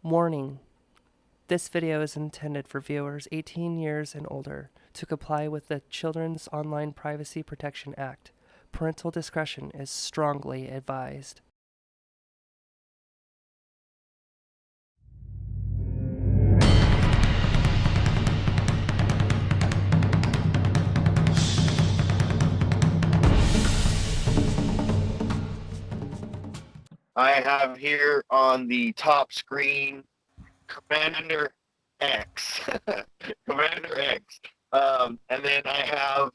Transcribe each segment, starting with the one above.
Warning: this video is intended for viewers 18 years and older to comply with the Children's Online Privacy Protection Act. Parental discretion is strongly advised. I have here on the top screen Commander X. Commander X. And then I have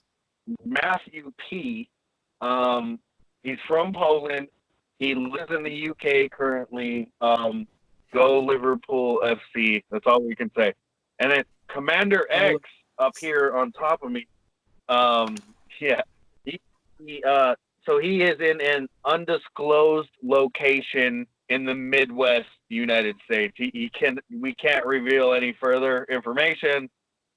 Matthew P. He's from Poland. He lives in the UK currently. Go Liverpool FC. That's all we can say. And then Commander X up here on top of me. Yeah. So he is in an undisclosed location in the Midwest United States. We can't reveal any further information.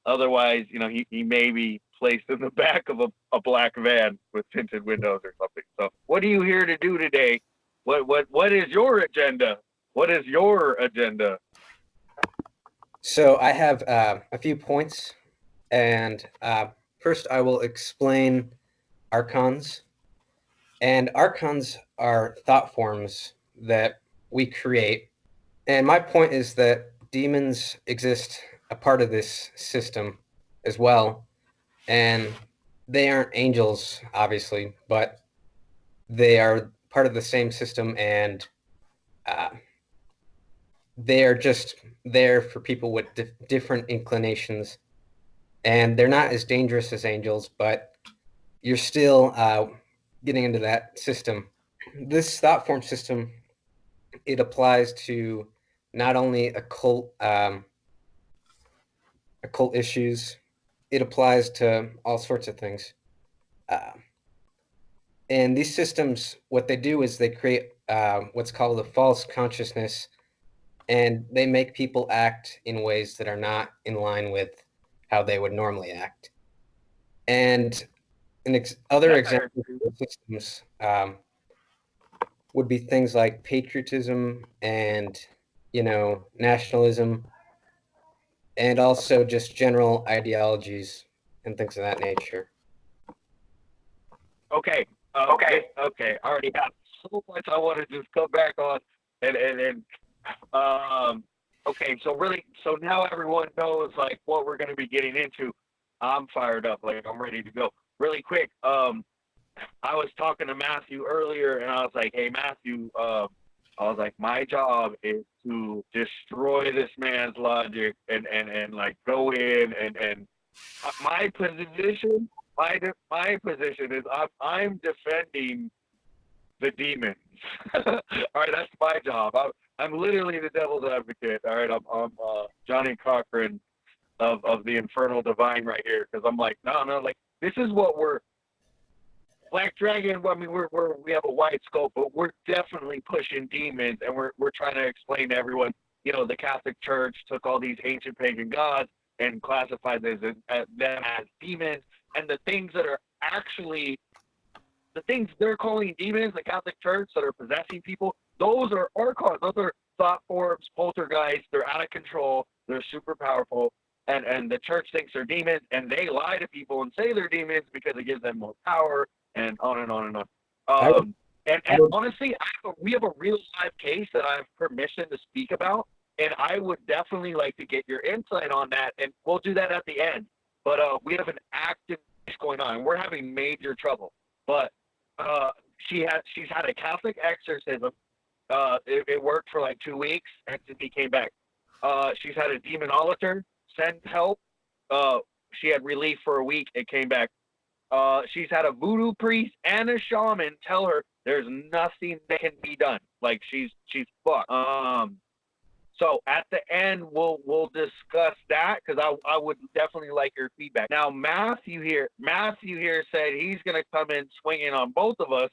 Otherwise, he may be placed in the back of a black van with tinted windows or something. So what are you here to do today? What is your agenda? What is your agenda? So I have a few points, and first I will explain archons. And archons are thought forms that we create. And my point is that demons exist a part of this system as well. And they aren't angels, obviously, but they are part of the same system, and they are just there for people with different inclinations. And they're not as dangerous as angels, but you're still getting into that system. This thought form system, it applies to not only occult issues, it applies to all sorts of things. And these systems, what they do is they create what's called a false consciousness, and they make people act in ways that are not in line with how they would normally act. And other examples of systems would be things like patriotism and, nationalism, and also just general ideologies and things of that nature. Okay. I already have so much I want to just come back on and okay, so now everyone knows like what we're going to be getting into. I'm fired up, like I'm ready to go. Really quick, I was talking to Matthew earlier, and I was like, "Hey, Matthew, my job is to destroy this man's logic and like go in and my position." My position is I'm defending the demons. All right, that's my job. I'm literally the devil's advocate. All right, I'm Johnny Cochran of the Infernal Divine right here, because I'm like, no, like this is what we're Black Dragon. I mean, we have a wide scope, but we're definitely pushing demons, and we're trying to explain to everyone. The Catholic Church took all these ancient pagan gods and classified them as demons. And the things that are actually, the things they're calling demons, the Catholic Church that are possessing people, those are archons. Those are thought forms, poltergeists. They're out of control. They're super powerful. And the church thinks they're demons, and they lie to people and say they're demons because it gives them more power, and on and on and on. And honestly, we have a real live case that I have permission to speak about, and I would definitely like to get your insight on that, and we'll do that at the end. But we have an active case going on. We're having major trouble. But she's had a Catholic exorcism. It worked for like 2 weeks, and he came back. She's had a demonologist send help. She had relief for a week. It came back. She's had a voodoo priest and a shaman tell her there's nothing that can be done. Like she's fucked. So at the end, we'll discuss that, because I would definitely like your feedback. Now, Matthew here said he's going to come in swinging on both of us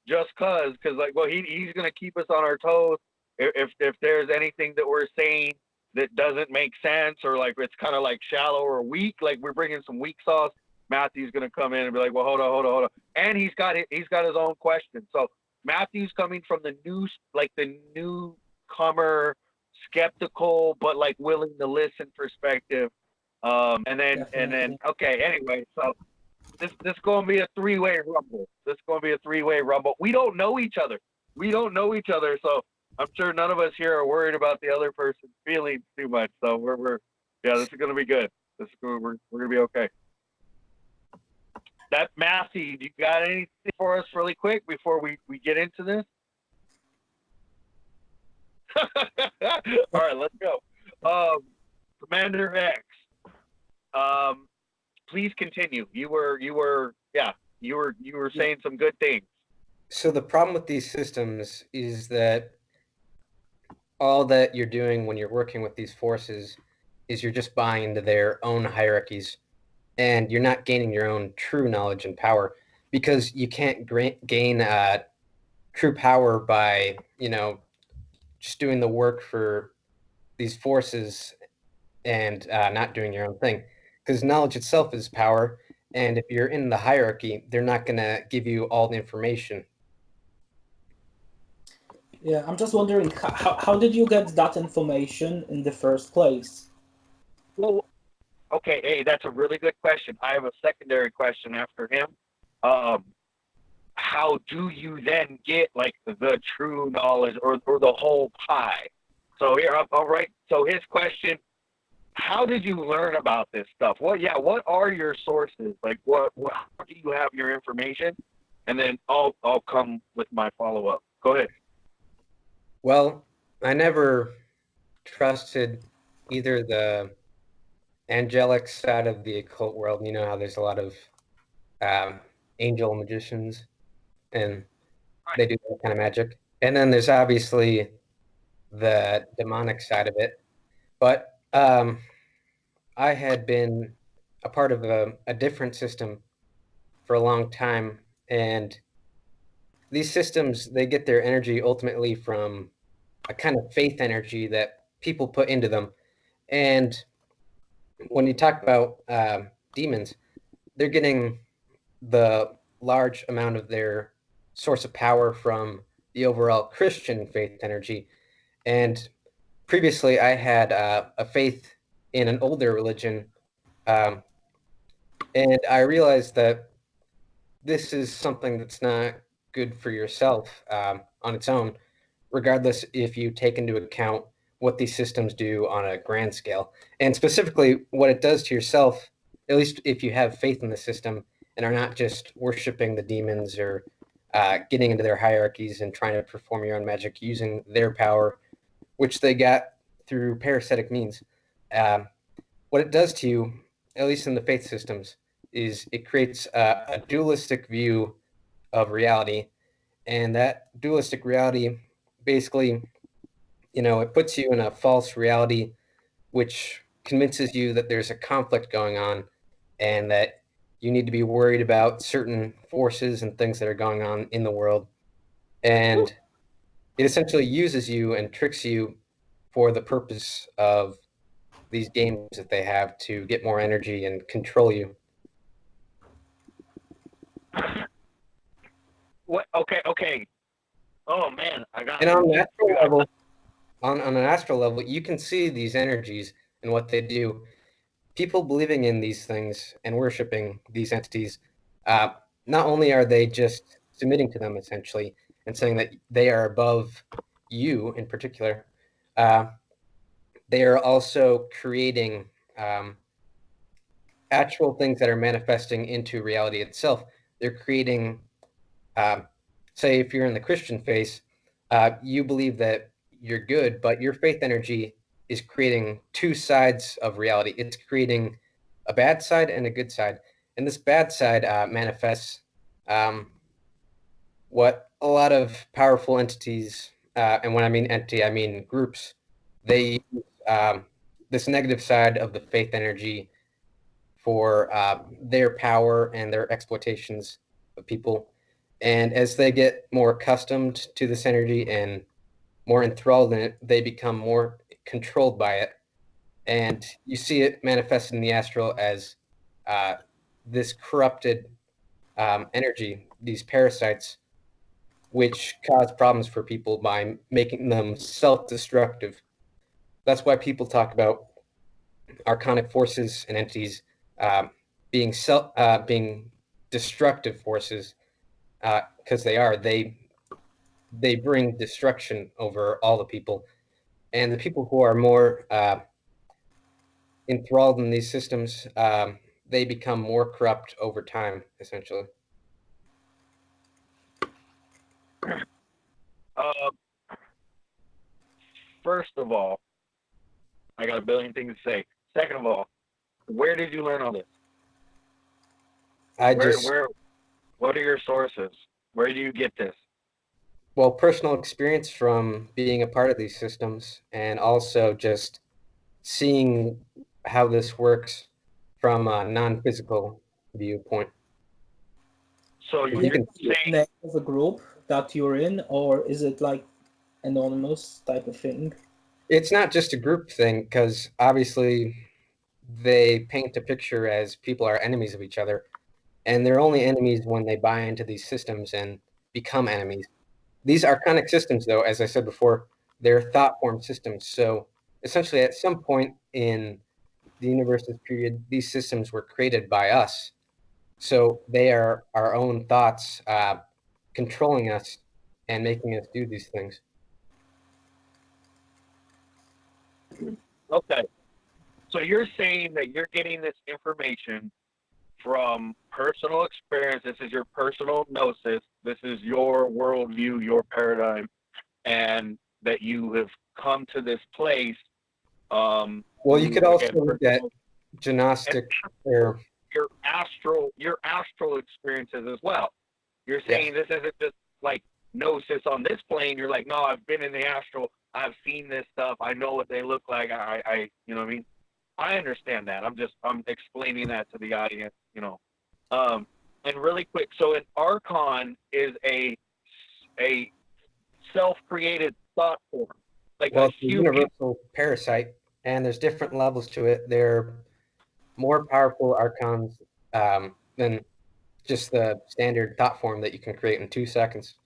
just because he's going to keep us on our toes if there's anything that we're saying that doesn't make sense, or like it's kind of like shallow or weak, like we're bringing some weak sauce. Matthew's going to come in and be like, well, hold on. And he's got his own question. So Matthew's coming from the newcomer skeptical but like willing to listen perspective. And then Definitely. okay, anyway, so this gonna be a three-way rumble. This gonna be a three-way rumble. We don't know each other. So I'm sure none of us here are worried about the other person's feelings too much. So we're yeah, this is gonna be good. We're gonna be okay. That Massey, do you got anything for us really quick before we get into this? All right, let's go. Commander X. Please continue. You were saying some good things. So the problem with these systems is that all that you're doing when you're working with these forces is you're just buying into their own hierarchies, and you're not gaining your own true knowledge and power, because you can't gain true power by just doing the work for these forces and not doing your own thing, because knowledge itself is power, and if you're in the hierarchy, they're not going to give you all the information. Yeah, I'm just wondering, how did you get that information in the first place? Well, okay, hey, that's a really good question. I have a secondary question after him. How do you then get like the true knowledge or the whole pie? So here, all right. So his question: how did you learn about this stuff? What are your sources? Like, how do you have your information? And then I'll come with my follow up. Go ahead. Well, I never trusted either the angelic side of the occult world. You know how there's a lot of angel magicians, and they do that kind of magic. And then there's obviously the demonic side of it. But I had been a part of a different system for a long time, and these systems, they get their energy ultimately from a kind of faith energy that people put into them. And when you talk about demons, they're getting the large amount of their source of power from the overall Christian faith energy. And previously, I had a faith in an older religion, and I realized that this is something that's not good for yourself on its own, regardless if you take into account what these systems do on a grand scale, and specifically what it does to yourself, at least if you have faith in the system and are not just worshiping the demons or getting into their hierarchies and trying to perform your own magic using their power, which they got through parasitic means. What it does to you, at least in the faith systems, is it creates a dualistic view of reality. And that dualistic reality basically, it puts you in a false reality, which convinces you that there's a conflict going on and that you need to be worried about certain forces and things that are going on in the world. And it essentially uses you and tricks you for the purpose of these games that they have to get more energy and control you. What? Okay. Oh man, I got. And on an astral level, on an astral level, you can see these energies and what they do. People believing in these things and worshiping these entities, not only are they just submitting to them essentially and saying that they are above you in particular, they are also creating actual things that are manifesting into reality itself. They're creating, say, if you're in the Christian faith, you believe that you're good, but your faith energy is creating two sides of reality. It's creating a bad side and a good side. And this bad side manifests what a lot of powerful entities, and when I mean entity, I mean groups, they use this negative side of the faith energy for their power and their exploitations of people. And as they get more accustomed to this energy and more enthralled in it, they become more controlled by it. And you see it manifested in the astral as this corrupted energy, these parasites, which cause problems for people by making them self-destructive. That's why people talk about archonic forces and entities being destructive forces, because they are. They bring destruction over all the people, and the people who are more enthralled in these systems, they become more corrupt over time, essentially. First of all, I got a billion things to say. Second of all, where did you learn all this? What are your sources? Where do you get this? Well, personal experience from being a part of these systems, and also just seeing how this works from a non-physical viewpoint. So Is you're it the saying name of a group that you're in, or is it like anonymous type of thing? It's not just a group thing, because obviously they paint a picture as people are enemies of each other, and they're only enemies when they buy into these systems and become enemies. These archonic systems, though, as I said before, they're thought form systems. So essentially, at some point in the universe's period, these systems were created by us. So they are our own thoughts controlling us and making us do these things. okay. So you're saying that you're getting this information from personal experience. This is your personal gnosis. This is your worldview, your paradigm, and that you have come to this place. Well, you could also look at gnostic or your astral experiences as well. You're saying this isn't just like gnosis on this plane. You're like, no, I've been in the astral. I've seen this stuff. I know what they look like. I you know what I mean? I understand that. I'm explaining that to the audience, you know. And really quick, so an archon is a self-created thought form, like well, a it's a human. universal parasite, and there's different levels to it. They're more powerful archons than just the standard thought form that you can create in 2 seconds.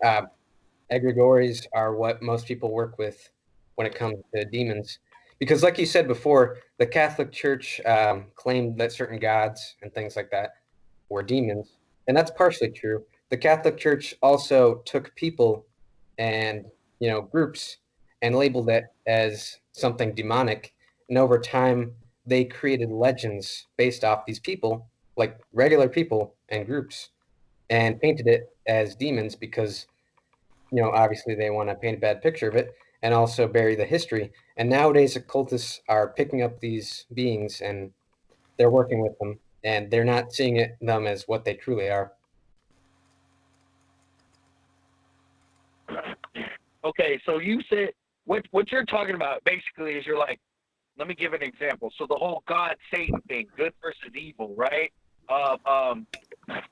Egregores are what most people work with when it comes to demons. Because like you said before, the Catholic Church claimed that certain gods and things like that were demons. And that's partially true. The Catholic Church also took people and, groups and labeled it as something demonic. And over time, they created legends based off these people, like regular people and groups, and painted it as demons because obviously they want to paint a bad picture of it and also bury the history. And nowadays, occultists are picking up these beings and they're working with them, and they're not seeing them as what they truly are. Okay, so you said what you're talking about basically is you're like, let me give an example. So the whole God Satan thing, good versus evil, right?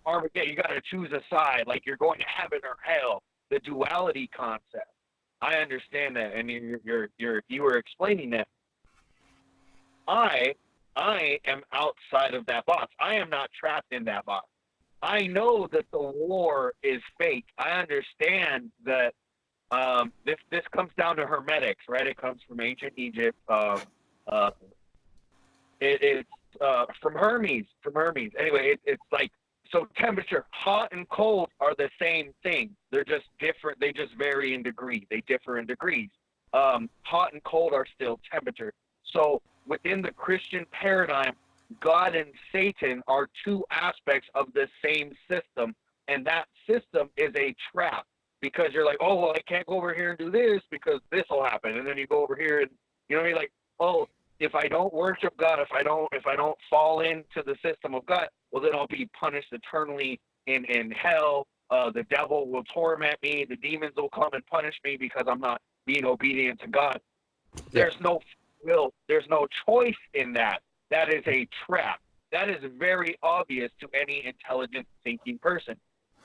Armageddon, you got to choose a side, like you're going to heaven or hell. The duality concept. I understand that, and you were explaining that. I am outside of that box. I am not trapped in that box. I know that the war is fake. I understand that this comes down to hermetics, right? It comes from ancient Egypt. It's from Hermes. Anyway, it's like, so temperature, hot and cold are the same thing. They're just different. They just vary in degree. They differ in degrees. Hot and cold are still temperature. So within the Christian paradigm, God and Satan are two aspects of the same system, and that system is a trap because you're like, oh, well, I can't go over here and do this because this will happen, and then you go over here and you know what I mean, like, oh, if I don't worship God, if I don't fall into the system of God, well, then I'll be punished eternally in hell. The devil will torment me. The demons will come and punish me because I'm not being obedient to God. There's no will. There's no choice in that. That is a trap. That is very obvious to any intelligent thinking person.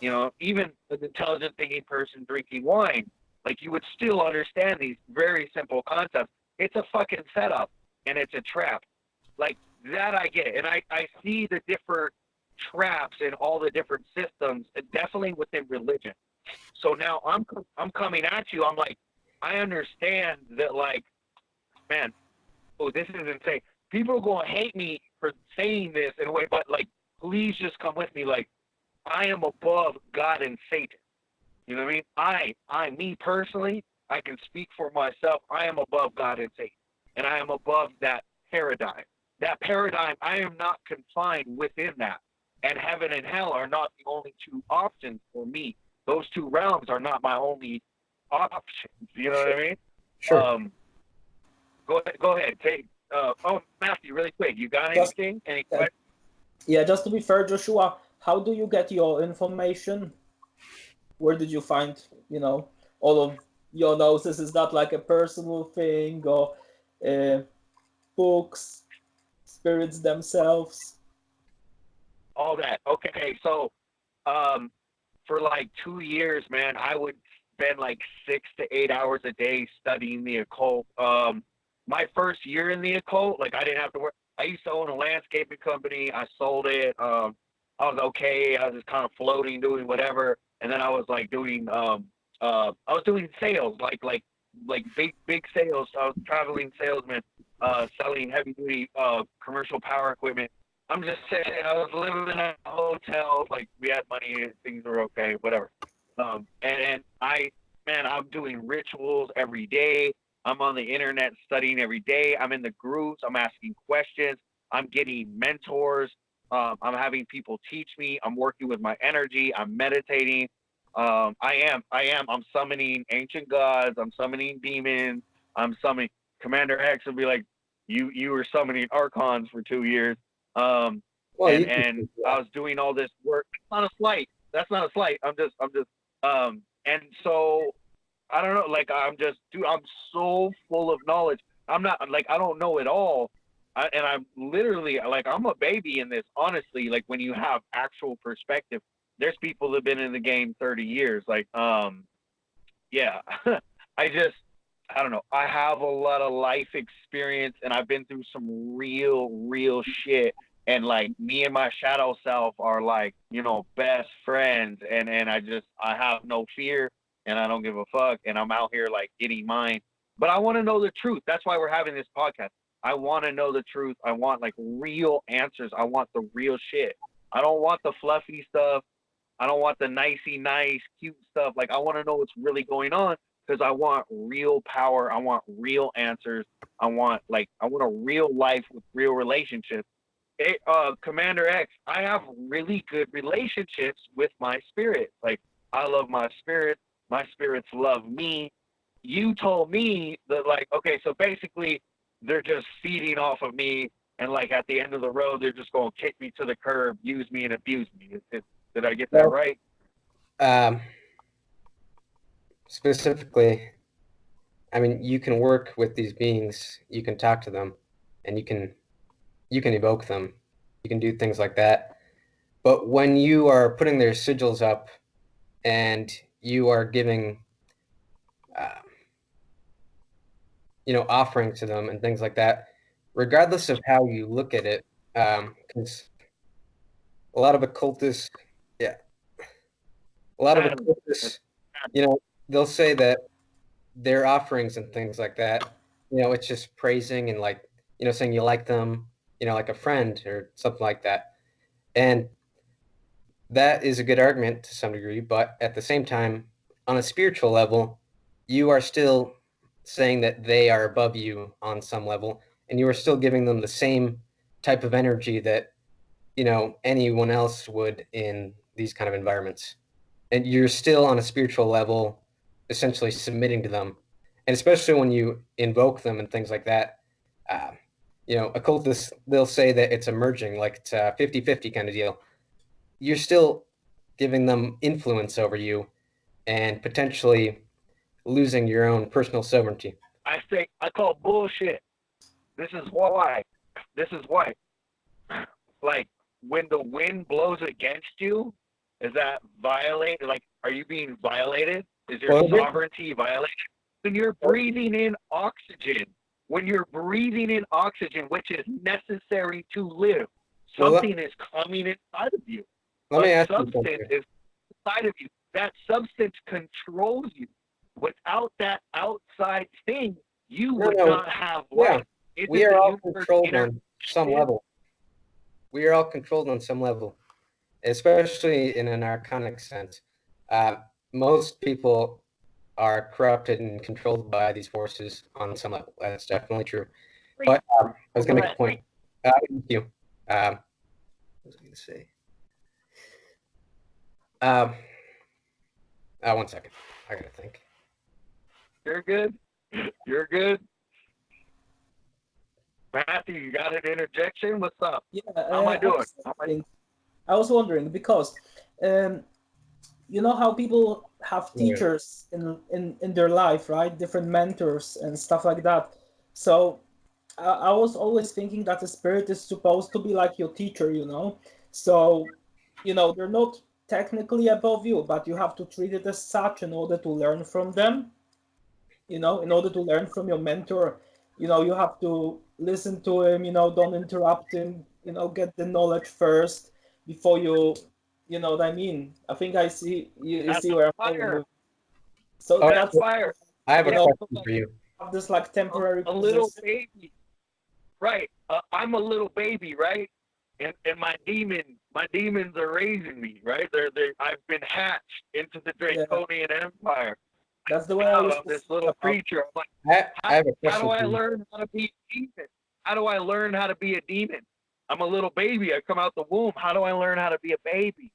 Even an intelligent thinking person drinking wine, like you would still understand these very simple concepts. It's a fucking setup and it's a trap. Like that I get. And I see the different traps in all the different systems, definitely within religion. So now I'm coming at you. I'm like, I understand that, like, man, oh, this is insane. People are going to hate me for saying this in a way, but like, please just come with me. Like, I am above God and Satan. You know what I mean? Me personally, I can speak for myself. I am above God and Satan, and I am above that paradigm. That paradigm, I am not confined within that. And heaven and hell are not the only two options for me. Those two realms are not my only options. You know what I mean? Sure. Go ahead. Take. Matthew, really quick. You got anything? Any questions? Yeah, just to be fair, Joshua, how do you get your information? Where did you find, all of your notes? Is that like a personal thing, or books, spirits themselves? All that. Okay, so for like 2 years, man, I would spend like 6 to 8 hours a day studying the occult. My first year in the occult, like I didn't have to work. I used to own a landscaping company. I sold it. I was okay. I was just kind of floating, doing whatever. And then I was like doing I was doing sales, like big sales. I was traveling salesman, selling heavy duty commercial power equipment. I'm just saying, I was living in a hotel, like we had money, things were okay, whatever. And I'm doing rituals every day. I'm on the internet studying every day. I'm in the groups. I'm asking questions. I'm getting mentors. I'm having people teach me. I'm working with my energy. I'm meditating. I'm summoning ancient gods. I'm summoning demons. I'm summoning Commander X will be like, you were summoning archons for 2 years. And I was doing all this work. It's not a slight. That's not a slight. I'm just and so I don't know, like I'm so full of knowledge. I'm not like, I don't know it all. And I'm literally like, I'm a baby in this, honestly. Like when you have actual perspective, there's people that have been in the game 30 years. Like, yeah, I don't know. I have a lot of life experience and I've been through some real shit. And like me and my shadow self are like, best friends. And I have no fear and I don't give a fuck. And I'm out here like getting mine. But I want to know the truth. That's why we're having this podcast. I want to know the truth. I want like real answers. I want the real shit. I don't want the fluffy stuff. I don't want the nicey nice, cute stuff. Like I want to know what's really going on because I want real power. I want real answers. I want a real life with real relationships. Commander X, I have really good relationships with my spirit. Like I love my spirit. My spirits love me. You told me that like, okay, so basically they're just feeding off of me. And like at the end of the road, they're just going to kick me to the curb, use me and abuse me. Did I get that right? Specifically, I mean, you can work with these beings, you can talk to them, and you can evoke them. You can do things like that. But when you are putting their sigils up and you are giving, offering to them and things like that, regardless of how you look at it, because a lot of occultists, they'll say that their offerings and things like that, it's just praising and like, saying you like them, like a friend or something like that. And that is a good argument to some degree, but at the same time, on a spiritual level, you are still saying that they are above you on some level, and you are still giving them the same type of energy that, anyone else would in these kind of environments. And you're still on a spiritual level, essentially submitting to them. And especially when you invoke them and things like that, occultists, they'll say that it's emerging, like it's a 50-50 kind of deal. You're still giving them influence over you and potentially losing your own personal sovereignty. I call bullshit. This is why. Like, when the wind blows against you, is that violated? Like, are you being violated? Is your sovereignty violated? When you're breathing in oxygen, which is necessary to live, something is coming inside of you. Let me ask you something. Is inside of you. That substance controls you. Without that outside thing, you No, would no. not have Yeah. life. Isn't We are the all universe controlled on some interconnected? level. We are all controlled on some level, especially in an archonic sense. Most people are corrupted and controlled by these forces on some level. That's definitely true. But I was going to make a point. Thank you. What was I going to say? 1 second. I got to think. You're good. You're good. Matthew, you got an interjection? What's up? Yeah, How am I doing? I was wondering because you know how people have Yeah. teachers in their life, right? Different mentors and stuff like that. So I was always thinking that the spirit is supposed to be like your teacher, you know? So, you know, they're not technically above you, but you have to treat it as such in order to learn from them. You know, in order to learn from your mentor, you know, you have to listen to him, you know, don't interrupt him, you know, get the knowledge first before you know what I mean? I think I see you That's see where I'm going fire. with. So Oh, that's Fire. I have a you know, question for you. have this like temporary A little position. baby. Right. I'm a little baby, right? And my demons are raising me, right? I've been hatched into the Draconian Empire. That's the way I used Of to this think little about it. creature. I'm like, I have a how question do I for you. learn how to be a demon? How do I learn how to be a demon? I'm a little baby. I come out the womb. How do I learn how to be a baby?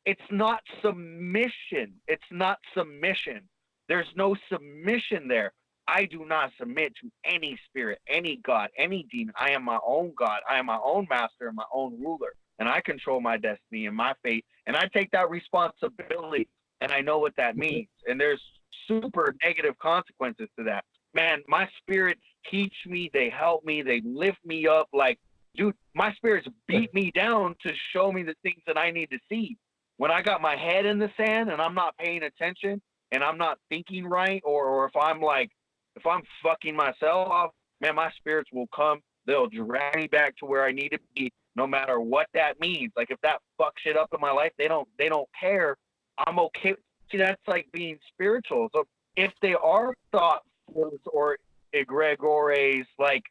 It's not submission. It's not submission. There's no submission there. I do not submit to any spirit, any god, any demon. I am my own God. I am my own master and my own ruler. And I control my destiny and my fate. And I take that responsibility. And I know what that means. And there's super negative consequences to that. Man, my spirits teach me, they help me, they lift me up. Like, dude, my spirits beat me down to show me the things that I need to see. When I got my head in the sand and I'm not paying attention and I'm not thinking right, or if I'm fucking myself off, man, my spirits will come. They'll drag me back to where I need to be, no matter what that means. Like if that fucks shit up in my life, they don't care. I'm okay. See, that's like being spiritual. So if they are thought forms or egregores, like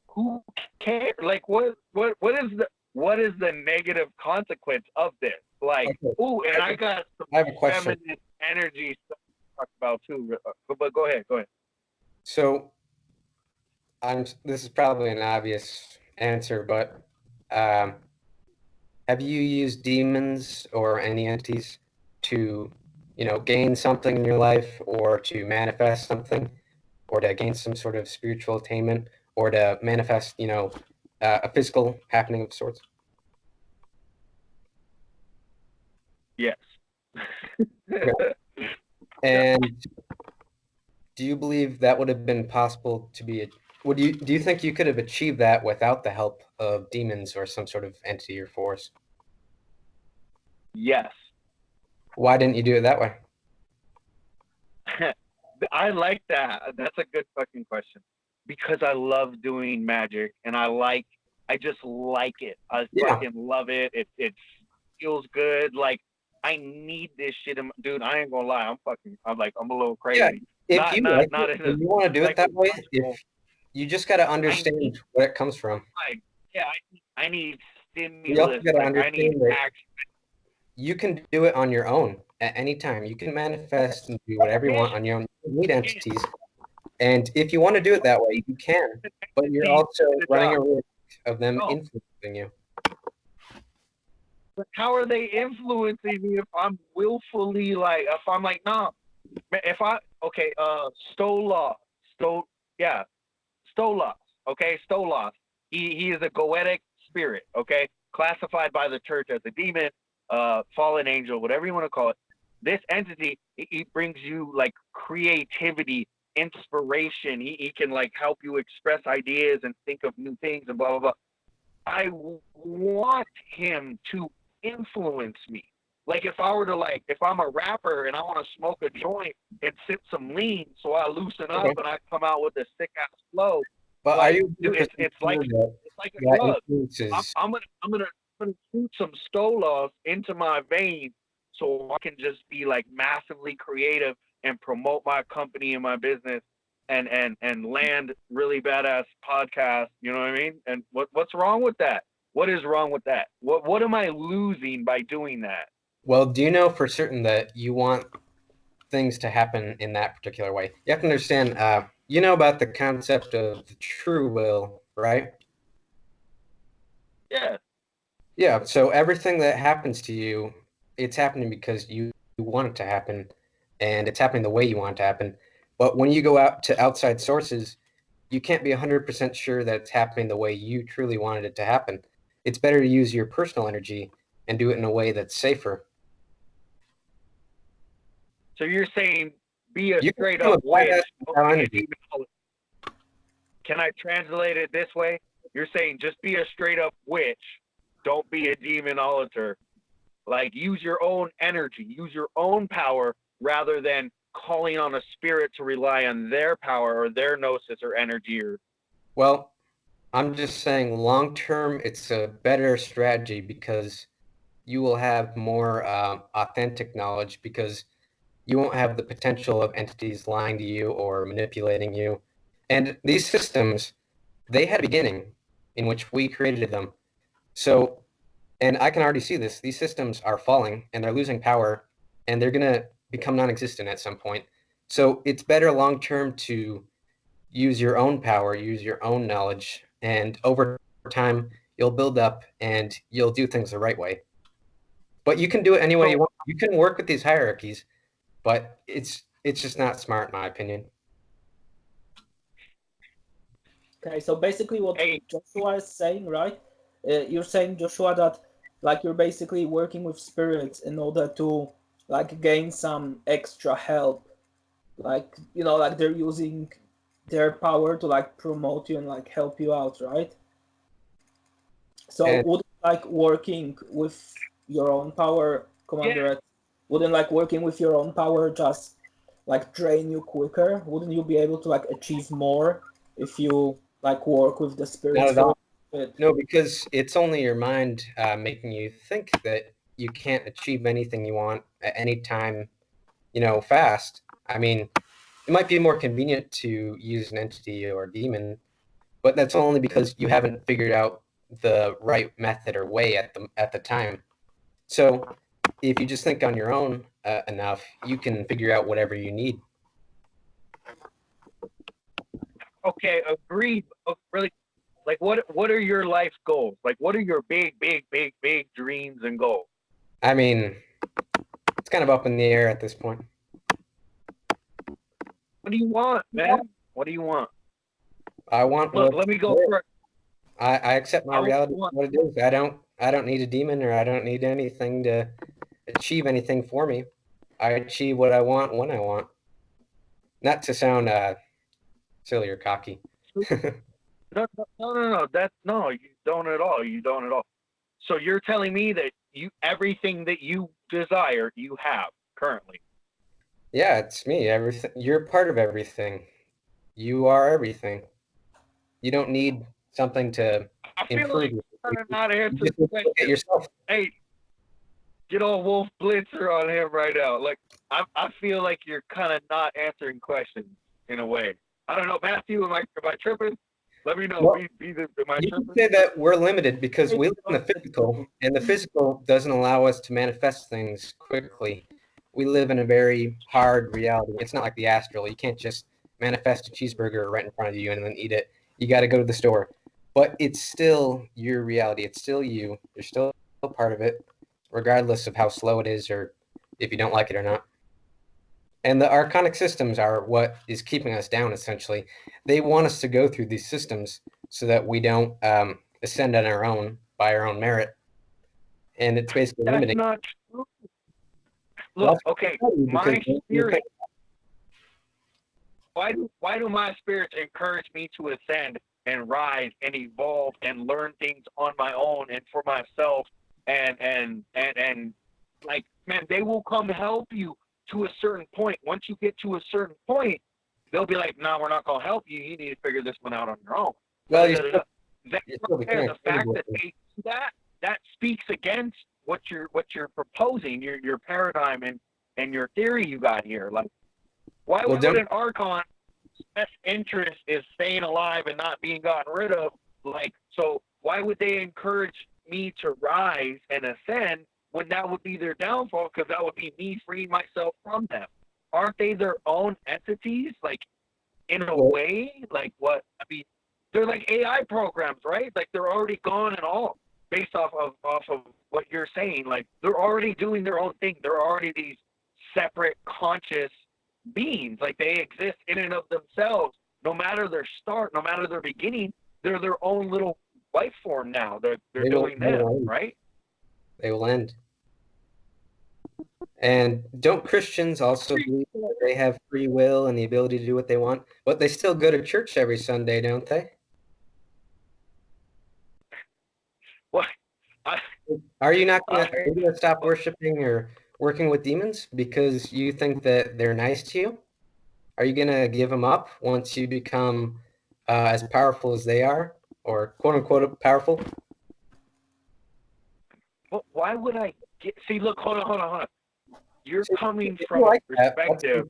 who cares? Like what is the negative consequence of this? Like, Okay. ooh, and I got some I have a question. feminine energy stuff to talk about too. But go ahead. So, this is probably an obvious answer, but have you used demons or any entities to, gain something in your life, or to manifest something, or to gain some sort of spiritual attainment, or to manifest, a physical happening of sorts? Yes. And do you believe that would have been possible to be? Do you think you could have achieved that without the help of demons or some sort of entity or force? Yes. Why didn't you do it that way? I like that. That's a good fucking question. Because I love doing magic and I just like it. I fucking love it. It feels good. Like I need this shit dude, I ain't gonna lie. I'm a little crazy. If Not you not like not it, in a if you want to do it that way, psychological- if you just got to understand where it comes from. I need You also stimulus. got to Like I need understand that action. you can do it on your own at any time. You can manifest and do whatever you want on your own. You need entities. And if you want to do it that way, you can. But you're also running a risk of them influencing you. But how are they influencing me if I'm willfully if I'm like, no, Stolas, okay, Stolas. He is a goetic spirit, okay, classified by the church as a demon, fallen angel, whatever you want to call it. This entity, he brings you like creativity, inspiration. He can like help you express ideas and think of new things and blah blah blah. I want him to influence me. Like if I'm a rapper and I want to smoke a joint and sip some lean, so I loosen up and I come out with a sick ass flow. But are you? Dude, it's like a drug. I'm gonna shoot some Stolas into my veins so I can just be like massively creative and promote my company and my business and land really badass podcasts. You know what I mean? And what's wrong with that? What is wrong with that? What am I losing by doing that? Well, do you know for certain that you want things to happen in that particular way? You have to understand, you know about the concept of the true will, right? Yeah. Yeah, so everything that happens to you, it's happening because you want it to happen, and it's happening the way you want it to happen. But when you go out to outside sources, you can't be 100% sure that it's happening the way you truly wanted it to happen. It's better to use your personal energy and do it in a way that's safer. So you're saying be a You can straight become up a badass witch. without Don't be a energy. demonologist. Can I translate it this way? You're saying just be a straight up witch. Don't be a demonologist. Like use your own energy, use your own power rather than calling on a spirit to rely on their power or their gnosis or energy. Or Well, I'm just saying long term, it's a better strategy because you will have more authentic knowledge because you won't have the potential of entities lying to you or manipulating you. And these systems, they had a beginning in which we created them. So, and I can already see this. These systems are falling and they're losing power and they're going to become non-existent at some point. So it's better long term to use your own power, use your own knowledge, and over time you'll build up and you'll do things the right way. But you can do it any way you want. You can work with these hierarchies, but it's just not smart in my opinion. Okay, so basically what hey, Joshua is saying, right? You're saying, Joshua, that like you're basically working with spirits in order to like gain some extra help. Like, you know, like they're using their power to like promote you and like help you out, right? So And wouldn't like working with your own power, Commander, wouldn't like working with your own power just like drain you quicker? Wouldn't you be able to like achieve more if you like work with the not spirits at for all. a bit? No, because it's only your mind making you think that you can't achieve anything you want at any time, fast. I mean, it might be more convenient to use an entity or demon, but that's only because you haven't figured out the right method or way at the time. So if you just think on your own enough, you can figure out whatever you need. okay, agreed. Really, like what are your life goals? Like what are your big dreams and goals? I mean, it's kind of up in the air at this point. What do you want, man? What do you want? I want Look, what let me go first. I accept my I reality want- for what it is. I don't need a demon or I don't need anything to achieve anything for me. I achieve what I want when I want. Not to sound silly or cocky. No. That's no, you don't at all. You don't at all. So you're telling me that everything that you desire, you have currently. Yeah, it's me. Everything. You're part of everything. You are everything. You don't need something to I feel improve. like you're trying to not You answer just the look at question. yourself. Hey, get all Wolf Blitzer on him right now. Like I feel like you're kind of not answering questions in a way. I don't know, Matthew. Am I tripping? Let me know. Well, Am I you can tripping? say that we're limited because we live in the physical, and the physical doesn't allow us to manifest things quickly. We live in a very hard reality. It's not like the astral. You can't just manifest a cheeseburger right in front of you and then eat it. You got to go to the store. But it's still your reality. It's still you. You're still a part of it, regardless of how slow it is or if you don't like it or not. And the archonic systems are what is keeping us down, essentially. They want us to go through these systems so that we don't ascend on our own by our own merit. And it's basically That's limiting. not true. Look, okay, my spirit. Why do my spirits encourage me to ascend and rise and evolve and learn things on my own and for myself and like, man, they will come help you to a certain point. Once you get to a certain point, they'll be like, no, we're not gonna help you. You need to figure this one out on your own. Well, The fact that they do that speaks against what you're proposing, your paradigm and your theory you got here. Like, why would an Archon best interest is staying alive and not being gotten rid of, like, so why would they encourage me to rise and ascend when that would be their downfall? Because that would be me freeing myself from them. Aren't they their own entities? Like, in a way, like what? I mean, they're like AI programs, right? Like they're already gone and all based off of what you're saying. Like they're already doing their own thing. They're already these separate conscious beings. Like they exist in and of themselves. No matter their start, no matter their beginning, they're their own little life form now. They're doing them, right? They will end. And don't Christians also believe that they have free will and the ability to do what they want? But they still go to church every Sunday, don't they? What? Are you not going to stop worshiping or working with demons because you think that they're nice to you? Are you going to give them up once you become as powerful as they are, or quote unquote powerful? Well, why would I see? Look, hold on. You're coming from a perspective.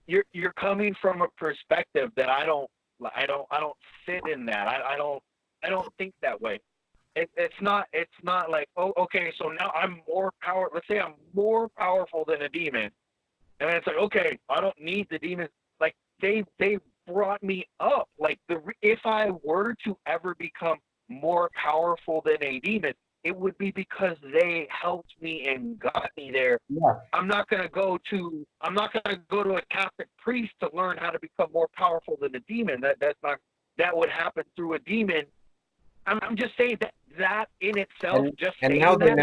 You're coming from a perspective that I don't sit in that. I don't think that way. It's not like, oh, okay, so now I'm more power. Let's say I'm more powerful than a demon, and it's like, okay, I don't need the demons. Like they brought me up. Like if I were to ever become more powerful than a demon, it would be because they helped me and got me there. Yeah. I'm not gonna go to a Catholic priest to learn how to become more powerful than a demon. That would happen through a demon. I'm just saying that in itself, and now they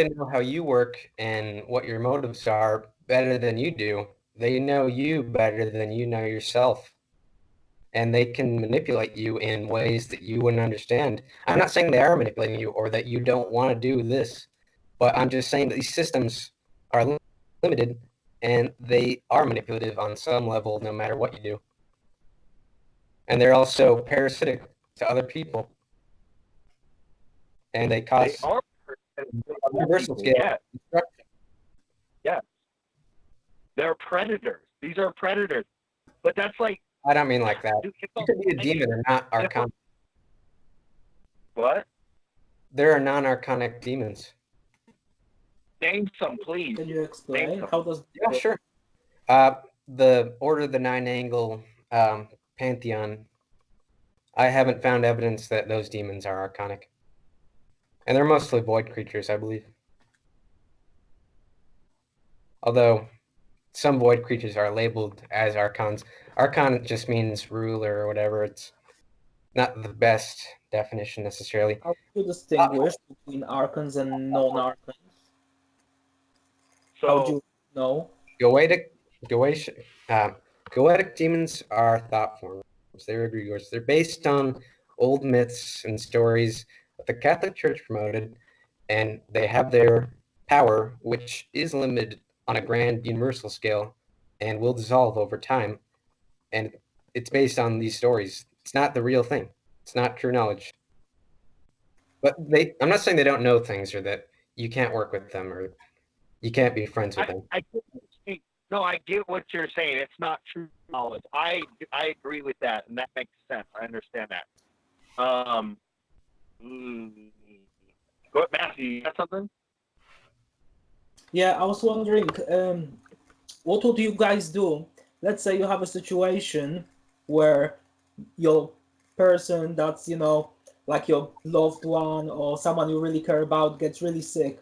know how you work and what your motives are better than you do. They know you better than you know yourself. And they can manipulate you in ways that you wouldn't understand. I'm not saying they are manipulating you or that you don't want to do this, but I'm just saying that these systems are limited and they are manipulative on some level no matter what you do. And they're also parasitic to other people. And they cause universal scale destruction. Yeah. They're predators. These are predators. But that's like, I don't mean like that. You could be a demon and not archonic. What? There are non-archonic demons. Name some, please. Can you explain? How does? Yeah, sure. The Order of the Nine Angle Pantheon, I haven't found evidence that those demons are archonic. And they're mostly void creatures, I believe. Although some void creatures are labeled as archons. Archon just means ruler or whatever. It's not the best definition necessarily. How do you distinguish between archons and non-archons? So, how do you know? Goetic demons are thought forms. They're egregores. They're based on old myths and stories that the Catholic Church promoted, and they have their power, which is limited on a grand universal scale and will dissolve over time. And it's based on these stories. It's not the real thing. It's not true knowledge. But I'm not saying they don't know things or that you can't work with them or you can't be friends with them. I get what you're saying. It's not true knowledge. I agree with that, and that makes sense. I understand that. Go, Matthew, you got something? Yeah, I was wondering, what would you guys do? Let's say you have a situation where your person that's, like your loved one or someone you really care about gets really sick,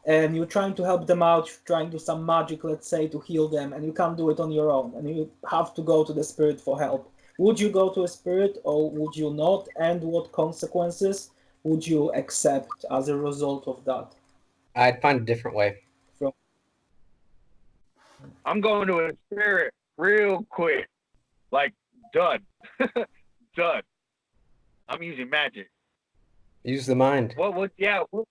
and you're trying to help them out, trying to do some magic, let's say, to heal them, and you can't do it on your own, and you have to go to the spirit for help. Would you go to a spirit or would you not? And what consequences would you accept as a result of that? I'd find a different way. I'm going to a spirit real quick. Like, done. Done. I'm using magic. Use the mind. Yeah. Whoa,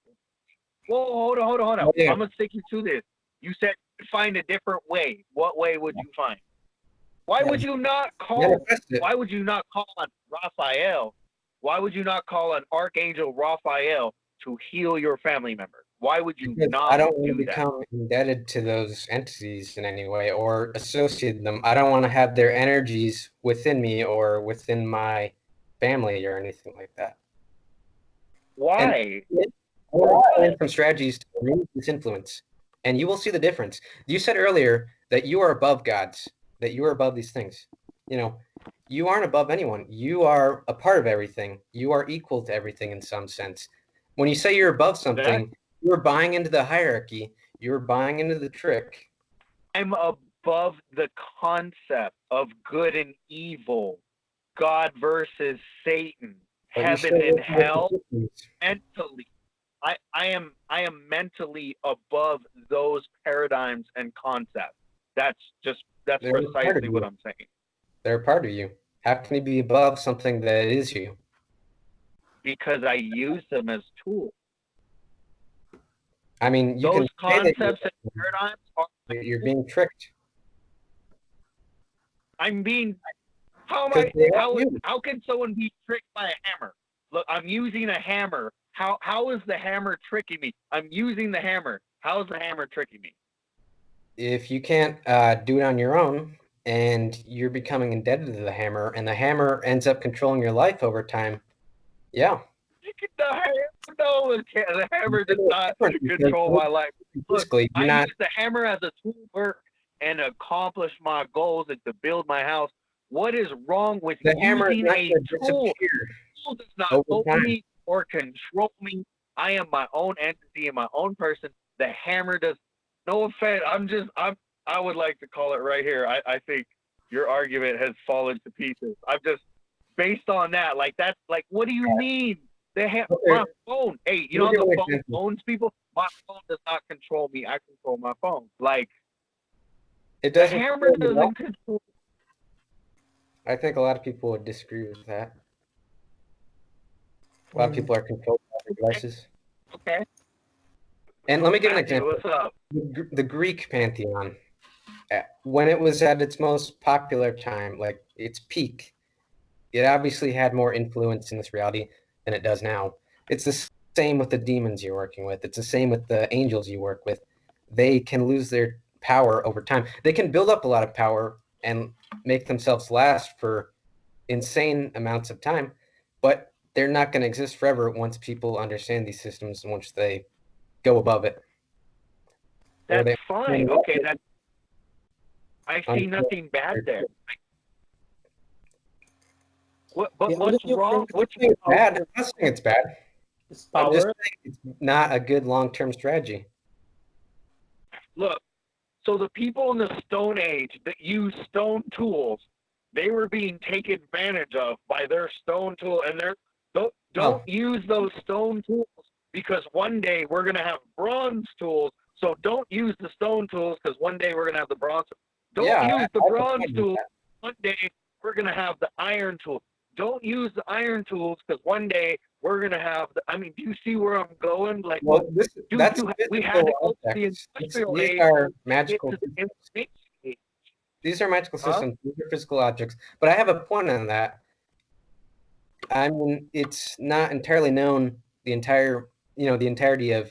hold on. Oh, yeah. I'm going to stick you to this. You said find a different way. What way would you find? Why would you not call on Raphael? Why would you not call on Archangel Raphael to heal your family member? Why would you Because not I don't want to do that? become indebted to those entities in any way or associate them. I don't want to have their energies within me or within my family or anything like that. Why? We'll learn from strategies to remove this influence, and you will see the difference. You said earlier that you are above gods, that you are above these things. You know, you aren't above anyone. You are a part of everything. You are equal to everything in some sense. When you say you're above something, you're buying into the hierarchy. You're buying into the trick. I'm above the concept of good and evil, God versus Satan, But you heaven still and work with the hell. systems. Mentally, I am mentally above those paradigms and concepts. That's They're a part of precisely you. what I'm saying. They're a part of you. How can you be above something that is you? Because I use them as tools. I mean, you Those can say concepts and paradigms are. that you're being tricked. I'm being. How am 'Cause I? they are you. How can someone be tricked by a hammer? Look, I'm using a hammer. How is the hammer tricking me? I'm using the hammer. How is the hammer tricking me? If you can't do it on your own and you're becoming indebted to the hammer and the hammer ends up controlling your life over time, yeah. No, the hammer does not control my life. Look, Basically, I you're not. use the hammer as a tool to work and accomplish my goals and to build my house. What is wrong with The hammer is using not a going to tool? disappear Tool does not over own time. me or control me. I am my own entity and my own person. The hammer does. No offense. I would like to call it right here. I think your argument has fallen to pieces. I'm just based on that. Like that's like, what do you mean? My phone. Hey, you know how the phone owns people? My phone does not control me. I control my phone. Like It the doesn't. hammer doesn't control. I think a lot of people would disagree with that. A lot of people are controlled by their devices. Okay. And let me give an Matthew, example. what's up? The Greek pantheon, when it was at its most popular time, like its peak, it obviously had more influence in this reality than it does now. It's the same with the demons you're working with. It's the same with the angels you work with. They can lose their power over time. They can build up a lot of power and make themselves last for insane amounts of time, but they're not going to exist forever once people understand these systems and once they go above it. That's fine. Okay, I see nothing bad there. What's wrong? What's bad? I'm not saying it's bad. It's I'm just power. saying it's not a good long-term strategy. Look, so the people in the Stone Age that used stone tools, they were being taken advantage of by their stone tool, and don't use those stone tools because one day we're gonna have bronze tools. So don't use the stone tools because one day we're gonna have the bronze. Don't use the bronze tools. One day we're gonna have the iron tools. Don't use the iron tools because one day we're gonna have the. I mean, do you see where I'm going? Like, well, we had to go to the industrial age. These are magical. These are magical systems. These are physical objects. But I have a point on that. I mean, it's not entirely known the entirety of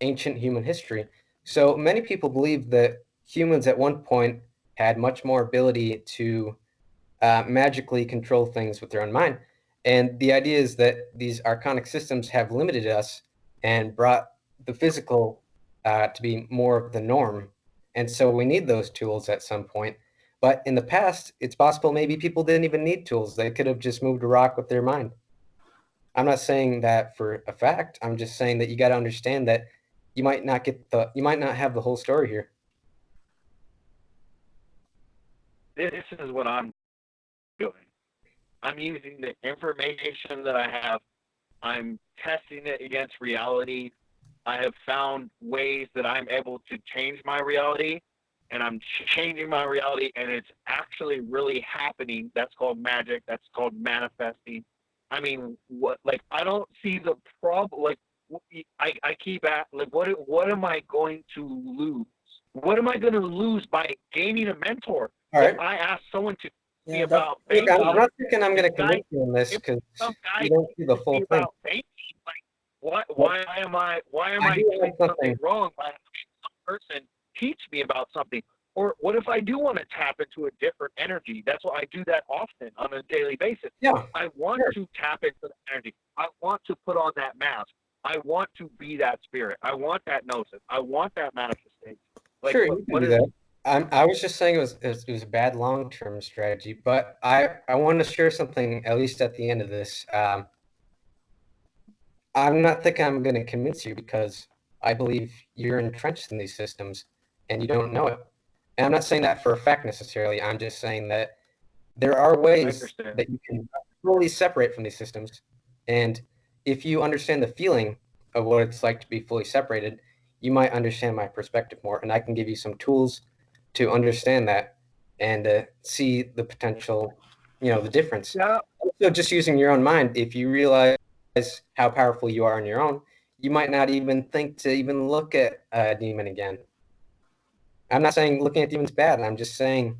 ancient human history. So many people believe that humans at one point had much more ability to magically control things with their own mind. And the idea is that these archonic systems have limited us and brought the physical to be more of the norm. And so we need those tools at some point. But in the past, it's possible maybe people didn't even need tools. They could have just moved a rock with their mind. I'm not saying that for a fact. I'm just saying that you got to understand that you might not have the whole story here. This is what I'm doing. I'm using the information that I have. I'm testing it against reality. I have found ways that I'm able to change my reality, and I'm changing my reality, and it's actually really happening. That's called magic. That's called manifesting. I mean, I don't see the problem. Like, I keep at, like, what am I going to lose? What am I going to lose by gaining a mentor? All right. If I ask someone to Yeah, about Look, banking, I'm not thinking I'm going to convince you on this because you don't see the full thing. banking, like, why am I I do doing have something something. wrong by having some person teach me about something? Or what if I do want to tap into a different energy? That's why I do that often on a daily basis. Yeah, I want sure. to tap into the energy. I want to put on that mask. I want to be that spirit. I want that gnosis. I want that manifestation. Like, Sure, you can what do is that. I was just saying it was a bad long-term strategy, but I want to share something at least at the end of this. I'm not thinking I'm going to convince you because I believe you're entrenched in these systems and you don't know it. And I'm not saying that for a fact necessarily. I'm just saying that there are I ways understand. that you can fully separate from these systems. And if you understand the feeling of what it's like to be fully separated, you might understand my perspective more. And I can give you some tools to understand that and see the potential, the difference. Yeah. Also, just using your own mind, if you realize how powerful you are on your own, you might not even think to even look at a demon again. I'm not saying looking at demons bad. I'm just saying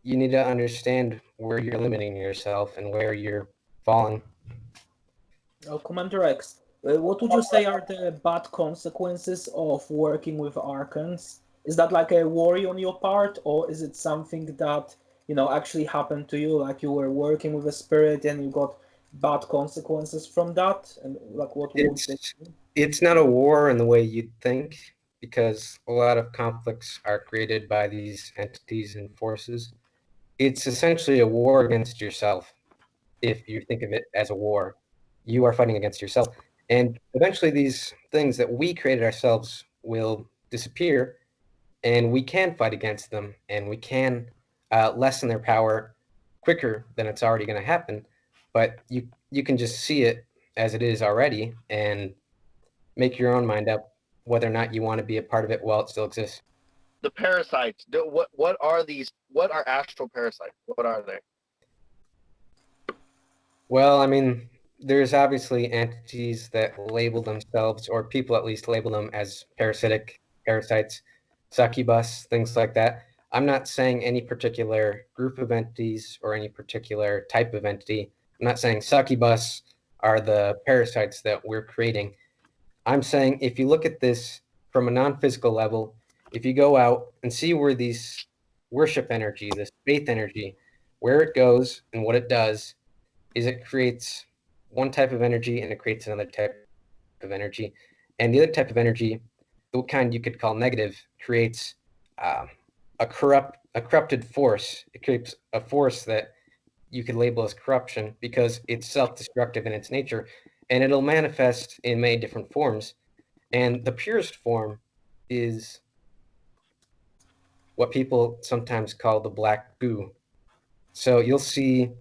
you need to understand where you're limiting yourself and where you're falling. Oh, Commander X, what would you say are the bad consequences of working with Archons? Is that like a worry on your part, or is it something that, actually happened to you? Like you were working with a spirit and you got bad consequences from that? And like what would they It's be? it's not a war in the way you'd think, because a lot of conflicts are created by these entities and forces. It's essentially a war against yourself. If you think of it as a war, you are fighting against yourself. And eventually these things that we created ourselves will disappear, and we can fight against them, and we can lessen their power quicker than it's already going to happen. But you can just see it as it is already and make your own mind up whether or not you want to be a part of it while it still exists. The parasites. What are these? What are astral parasites? What are they? Well, I mean, there's obviously entities that label themselves, or people at least label them as parasitic parasites, succubus, things like that. I'm not saying any particular group of entities or any particular type of entity. I'm not saying succubus are the parasites that we're creating. I'm saying if you look at this from a non-physical level, if you go out and see where these worship energy, this faith energy, where it goes and what it does, is it creates one type of energy and it creates another type of energy. And the other type of energy, the kind you could call negative, creates uh, a corrupted force. It creates a force that you could label as corruption because it's self-destructive in its nature, and it'll manifest in many different forms. And the purest form is what people sometimes call the black goo. So you'll see,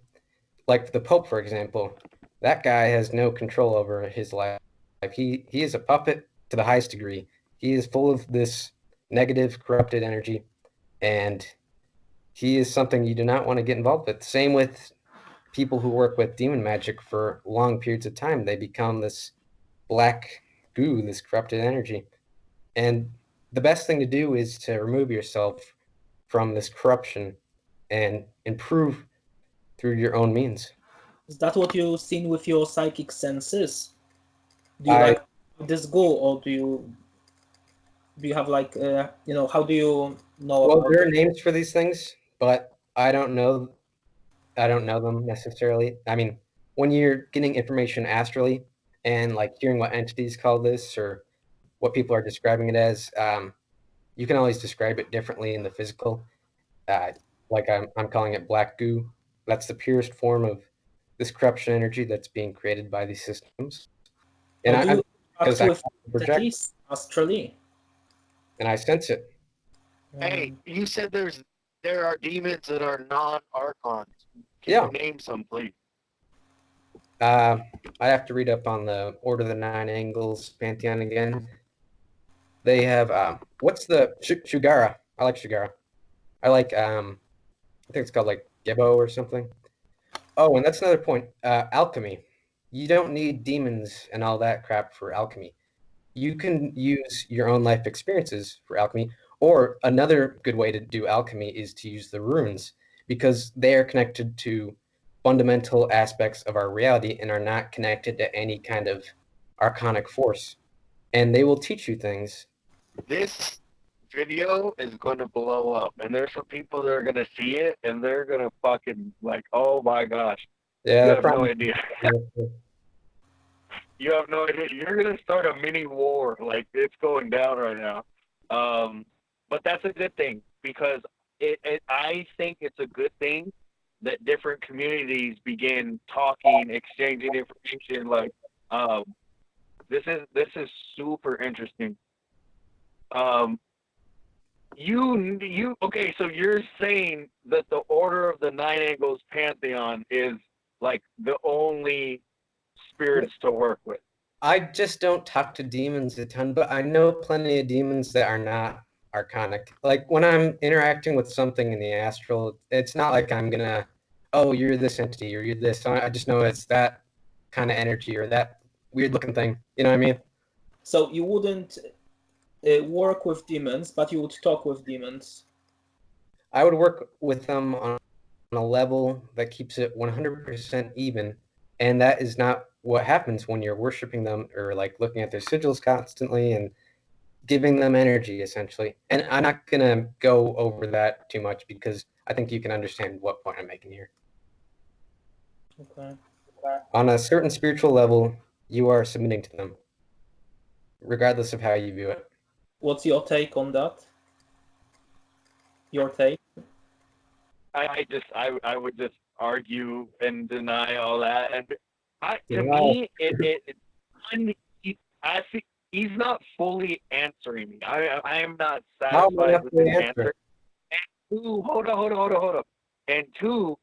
like the Pope, for example, that guy has no control over his life. He is a puppet to the highest degree. He is full of this negative, corrupted energy, and he is something you do not want to get involved with. Same with people who work with demon magic for long periods of time. They become this black goo, this corrupted energy. And the best thing to do is to remove yourself from this corruption and improve through your own means. Is that what you've seen with your psychic senses? Do you I like this go, or do you have like how do you know Well, about there are it? names for these things, but I don't know them necessarily. I mean, when you're getting information astrally and like hearing what entities call this or what people are describing it as, you can always describe it differently in the physical. Uh, like I'm calling it black goo. That's the purest form of this corruption energy that's being created by these systems. And Or do I'm you because act I with project entities astrally? and I sense it. Hey, you said there are demons that are non-archons. Can Yeah. you name some, please? I have to read up on the Order of the Nine Angles Pantheon again. They have what's the Shugara? I like Shugara. I like I think it's called like Gebo or something. Oh, and that's another point. Alchemy. You don't need demons and all that crap for alchemy. You can use your own life experiences for alchemy, or another good way to do alchemy is to use the runes because they are connected to fundamental aspects of our reality and are not connected to any kind of archonic force, and they will teach you things. This video is going to blow up, and there's some people that are going to see it, and they're going to fucking like, oh my gosh, Yeah, you have no idea. You have no idea. You're going to start a mini war. Like, it's going down right now. But that's a good thing, because I think it's a good thing that different communities begin talking, exchanging information. Like, this is super interesting. Okay, so you're saying that the Order of the Nine Angles Pantheon is like the only spirits to work with. I just don't talk to demons a ton, but I know plenty of demons that are not archonic. Like when I'm interacting with something in the astral, it's not like I'm gonna, oh, you're this entity or you're this. I just know it's that kind of energy or that weird looking thing. You know what I mean? So you wouldn't work with demons, but you would talk with demons. I would work with them on a level that keeps it 100% even, and that is not what happens when you're worshiping them or like looking at their sigils constantly and giving them energy essentially. And I'm not gonna go over that too much because I think you can understand what point I'm making here. Okay. On a certain spiritual level, you are submitting to them, regardless of how you view it. What's your take on that? Your take? I would just argue and deny all that. And I think he's not fully answering me. I am not satisfied with his answer. And two, hold on. And two,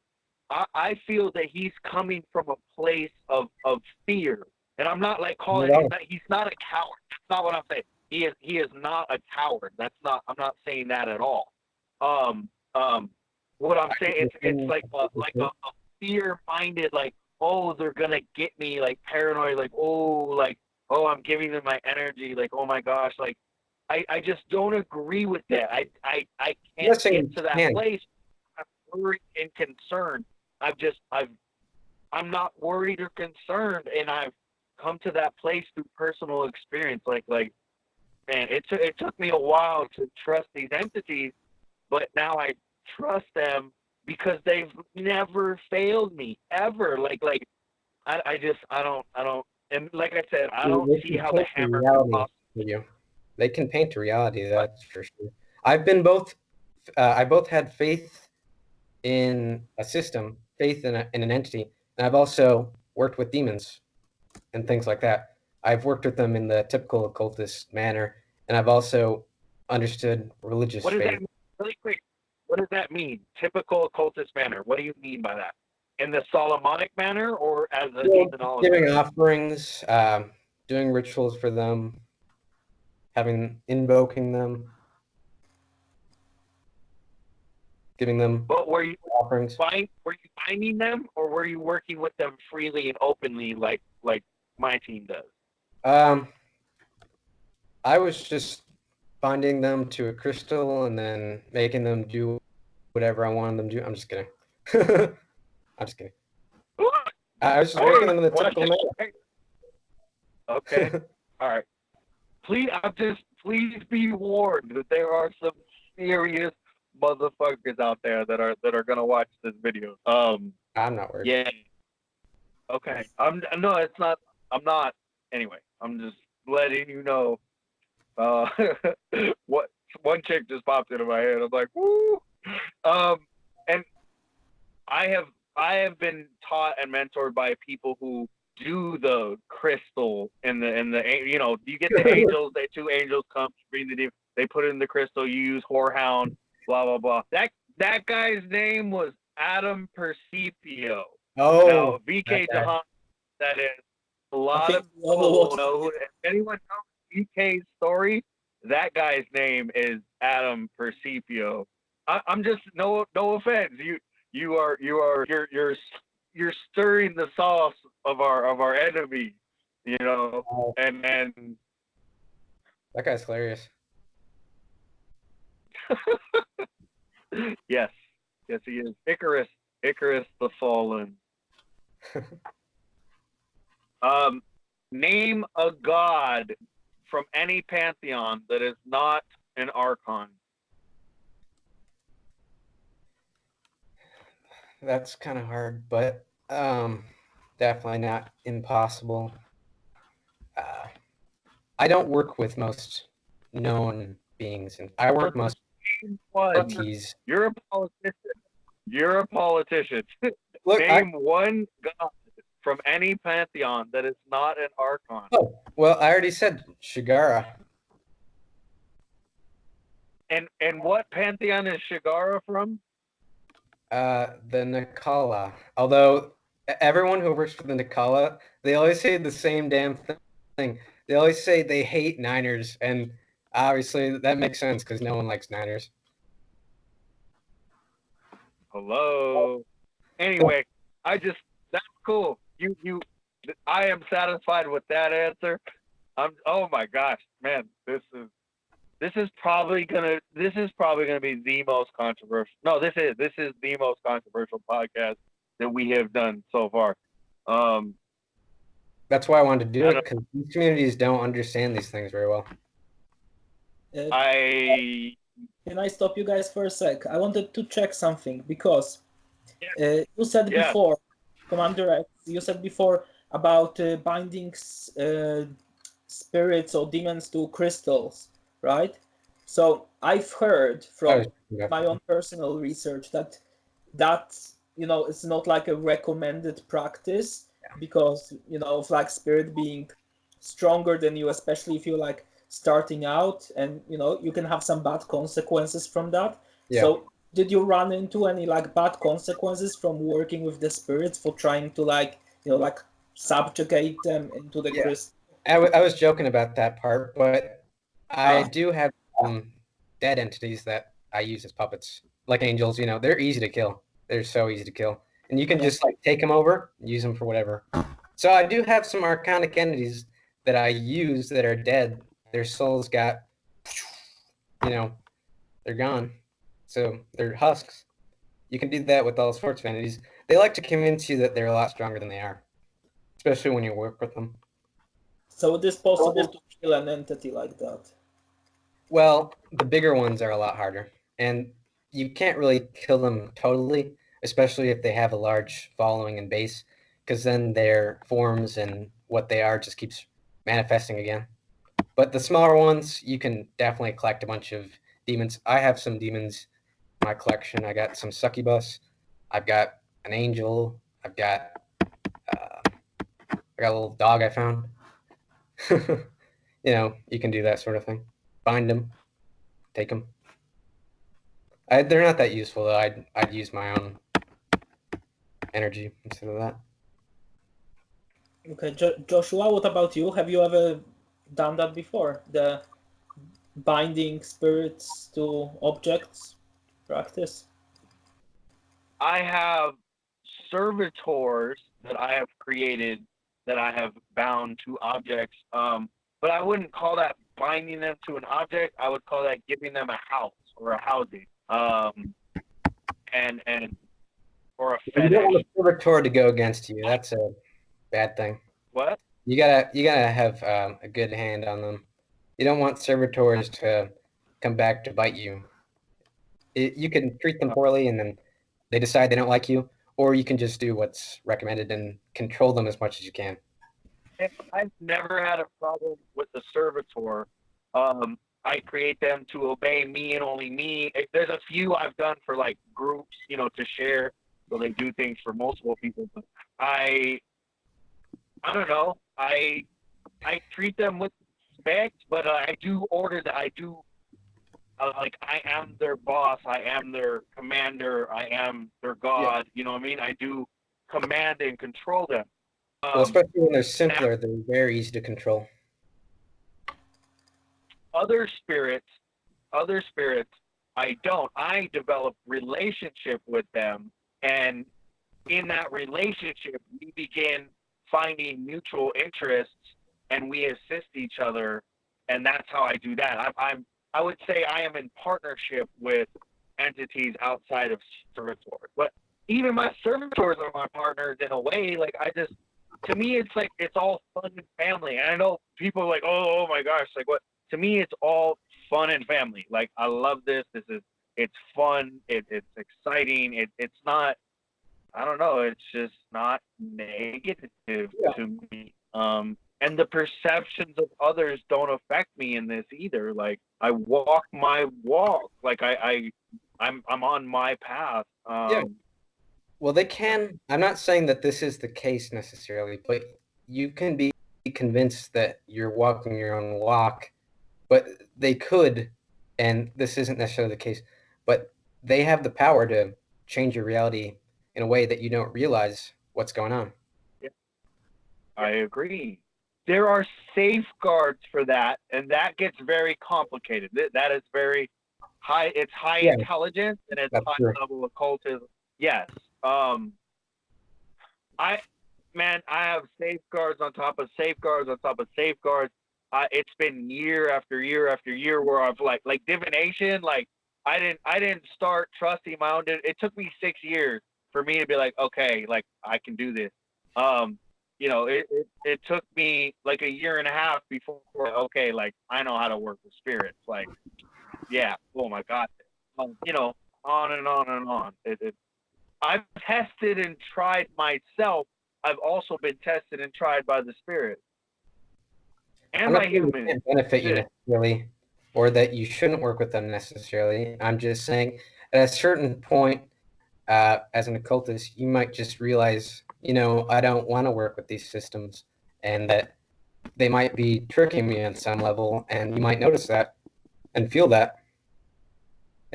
I feel that he's coming from a place of fear. And I'm not like calling he's not a coward. That's not what I'm saying. He is not a coward. I'm not saying that at all. What I'm saying, it's like a fear-minded, like, oh, they're gonna get me, like paranoid, like, oh, I'm giving them my energy, like, oh my gosh, like, I just don't agree with that. I can't get to that place. I'm worried and concerned. I'm not worried or concerned, and I've come to that place through personal experience. Like, man, it took me a while to trust these entities, but now I trust them because they've never failed me ever. Like I don't, and like I said, I don't see how the hammer can possibly. They can paint a reality, that's for sure. I've been both. I both had faith in a system, faith in an entity, and I've also worked with demons and things like that. I've worked with them in the typical occultist manner, and I've also understood religious faith. That mean? Really quick, what does that mean? Typical occultist manner. What do you mean by that? In the Solomonic manner, or as a demonologist? Giving offerings, doing rituals for them, invoking them, giving them offerings. Were you finding them, or were you working with them freely and openly, like my team does? I was just binding them to a crystal and then making them do whatever I wanted them to do. I'm just kidding. I'm just kidding. I was just making them in the typical manner. Okay. All right. Please be warned that there are some serious motherfuckers out there that are gonna watch this video. I'm not worried. Yeah. Okay. I'm not. Anyway, I'm just letting you know. What one chick just popped into my head. I'm like, woo. And I have been taught and mentored by people who do the crystal and the you get the angels. The two angels come, bring the demon. They put it in the crystal. You use whorehound. Blah blah blah. That guy's name was Adam Percipio. Oh, now VK Jahan. That is a lot of people know. Anyone know VK's story? That guy's name is Adam Percipio. I'm just no offense. You're stirring the sauce of our enemy, and that guy's hilarious. Yes, he is. Icarus the Fallen. Name a god from any pantheon that is not an Archon. That's kind of hard, but definitely not impossible. I don't work with most known beings, and I work most One. entities. You're a politician. You're a politician. Look, Name one god from any pantheon that is not an Archon. oh, well, I already said Shigara. And what pantheon is Shigara from? The Nikala. Although everyone who works for the Nikala, they always say the same damn thing. They always say they hate Niners, and obviously that makes sense because no one likes Niners. Hello. Anyway, that's cool. I am satisfied with that answer. Oh my gosh, man, this is probably gonna be the most controversial. No, this is the most controversial podcast that we have done so far. That's why I wanted to do it, because these communities don't understand these things very well. Can I stop you guys for a sec? I wanted to check something because you said before, Commander X, you said before about binding spirits or demons to crystals, right? So I've heard from my own personal research that it's not like a recommended practice because of like spirit being stronger than you, especially if you're like starting out, and you can have some bad consequences from that. So did you run into any like bad consequences from working with the spirits for trying to like subjugate them into the crystal? I was joking about that part, but I do have dead entities that I use as puppets, like angels. They're easy to kill. They're so easy to kill, and you can just like take them over, use them for whatever. So I do have some archonic entities that I use that are dead. Their souls got, they're gone. So they're husks. You can do that with all sorts of entities. They like to convince you that they're a lot stronger than they are, especially when you work with them. So it is possible to kill an entity like that? Well, the bigger ones are a lot harder, and you can't really kill them totally, especially if they have a large following and base, because then their forms and what they are just keeps manifesting again. But the smaller ones, you can definitely collect a bunch of demons. I have some demons in my collection. I got some succubus. I've got an angel. I got a little dog I found. You can do that sort of thing. Bind them, take them. They're not that useful though. I'd use my own energy instead of that. Okay, Joshua, what about you? Have you ever done that before? The binding spirits to objects practice? I have servitors that I have created that I have bound to objects. But I wouldn't call that binding them to an object. I would call that giving them a house or a housing. And or a fetish. You don't want a servitor to go against you. That's a bad thing. What? You gotta have a good hand on them. You don't want servitors to come back to bite you. You can treat them poorly, and then they decide they don't like you, or you can just do what's recommended and control them as much as you can. I've never had a problem with the servitor. I create them to obey me and only me. There's a few I've done for like groups, to share, so they do things for multiple people. But I don't know. I treat them with respect, but I do order that I do. I am their boss. I am their commander. I am their god. Yeah. You know what I mean? I do command and control them. Well, especially when they're simpler, they're very easy to control. Other spirits, I don't. I develop relationship with them, and in that relationship, we begin finding mutual interests, and we assist each other, and that's how I do that. I would say I am in partnership with entities outside of servitors, but even my servitors are my partners in a way. Like to me, it's like it's all fun and family. And I know people are like, oh my gosh, like what? To me, it's all fun and family. Like I love this. It's fun. It's exciting. It's not. I don't know. It's just not negative to me. And the perceptions of others don't affect me in this either. Like I walk my walk. Like I'm on my path. Yeah. Well, they can. I'm not saying that this is the case necessarily, but you can be convinced that you're walking your own walk, but they could, and this isn't necessarily the case, but they have the power to change your reality in a way that you don't realize what's going on. Yeah, I agree. There are safeguards for that, and that gets very complicated. That is very high. It's high intelligence and it's high level occultism. Yes. I have safeguards on top of safeguards on top of safeguards. It's been year after year after year where I've like divination. Like I didn't start trusting my own. It took me 6 years for me to be like, okay, like I can do this. It took me like a year and a half before, okay, like I know how to work with spirits. Like, yeah, oh my God, on and on and on. I've tested and tried myself. I've also been tested and tried by the spirit and by humans. Can't benefit you necessarily, or that you shouldn't work with them necessarily. I'm just saying, at a certain point, as an occultist, you might just realize, I don't want to work with these systems, and that they might be tricking me on some level, and you might notice that and feel that.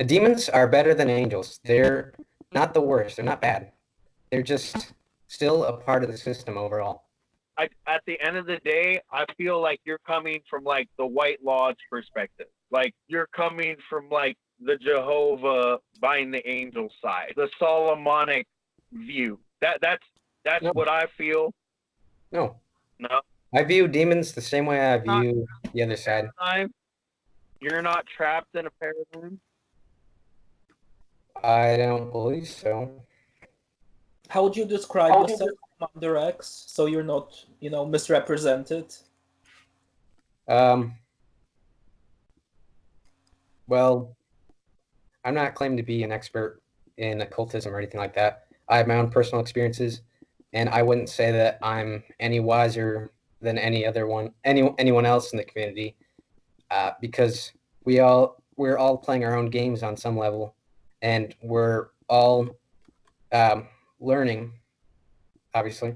Demons are better than angels. They're not the worst. They're not bad. They're just still a part of the system overall. At the end of the day, I feel like you're coming from like the White Lodge perspective. Like you're coming from like the Jehovah buying the angel side, the Solomonic view. That's what I feel. No. No. I view demons the same way I view the other side. You're not trapped in a paradigm? I don't believe so. How would you describe yourself, Commander X, so you're not, misrepresented? Well, I'm not claiming to be an expert in occultism or anything like that. I have my own personal experiences, and I wouldn't say that I'm any wiser than anyone else in the community, because we're all playing our own games on some level, and we're all learning, obviously.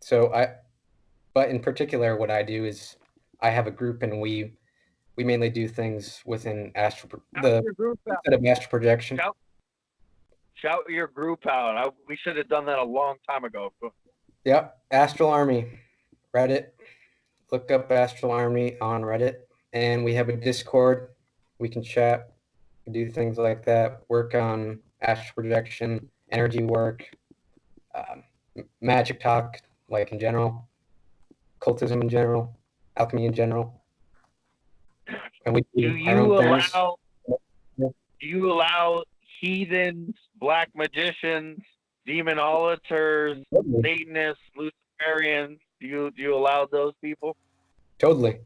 But in particular, what I do is I have a group, and we mainly do things within astral projection. Shout your group out. We should have done that a long time ago. Yep, Astral Army, Reddit. Look up Astral Army on Reddit, and we have a Discord. We can chat, do things like that, work on astral projection, energy work, magic talk, like in general, occultism in general, alchemy in general. And we do you allow heathens, black magicians, demonolators, Satanists, Luciferians? Do you allow those people? Totally.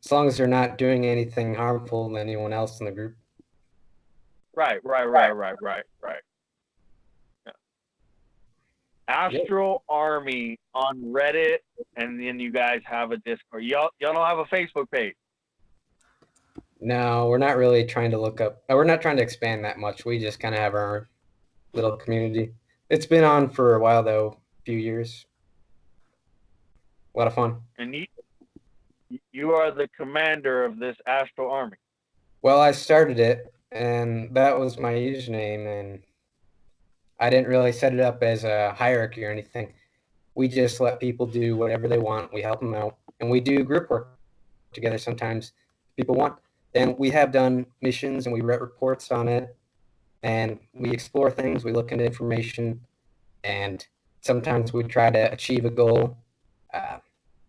As long as they're not doing anything harmful to anyone else in the group. Right. Yeah. Astral Army on Reddit, and then you guys have a Discord. Y'all don't have a Facebook page. No, we're not really trying to we're not trying to expand that much. We just kind of have our little community. It's been on for a while, though, a few years. A lot of fun. And you are the commander of this Astral Army. Well, I started it, and that was my username, and I didn't really set it up as a hierarchy or anything. We just let people do whatever they want. We help them out, and we do group work together sometimes if people want. And we have done missions, and we write reports on it, and we explore things. We look into information, and sometimes we try to achieve a goal.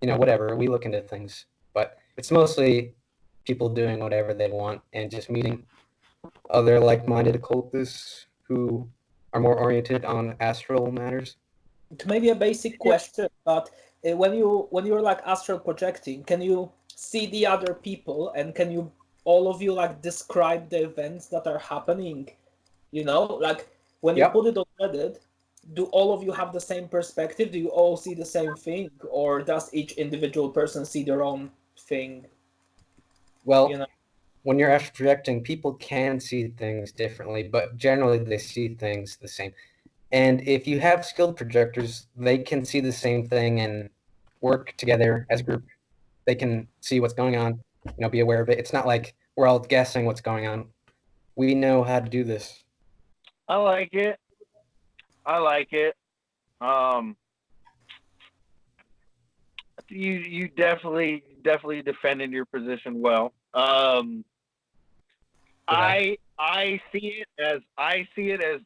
Whatever. We look into things, but it's mostly people doing whatever they want and just meeting other like-minded occultists who are more oriented on astral matters. It may be a basic question, but when you're like astral projecting, can you see the other people, and can you all of you like describe the events that are happening? You know, like when you Yep. put it on Reddit, do all of you have the same perspective? Do you all see the same thing, or does each individual person see their own thing? Well, You know, when you're astral projecting, people can see things differently, but generally they see things the same. And if you have skilled projectors, they can see the same thing and work together as a group. They can see what's going on, be aware of it. It's not like we're all guessing what's going on. We know how to do this. I like it. I like it. You definitely defended your position well. I see it as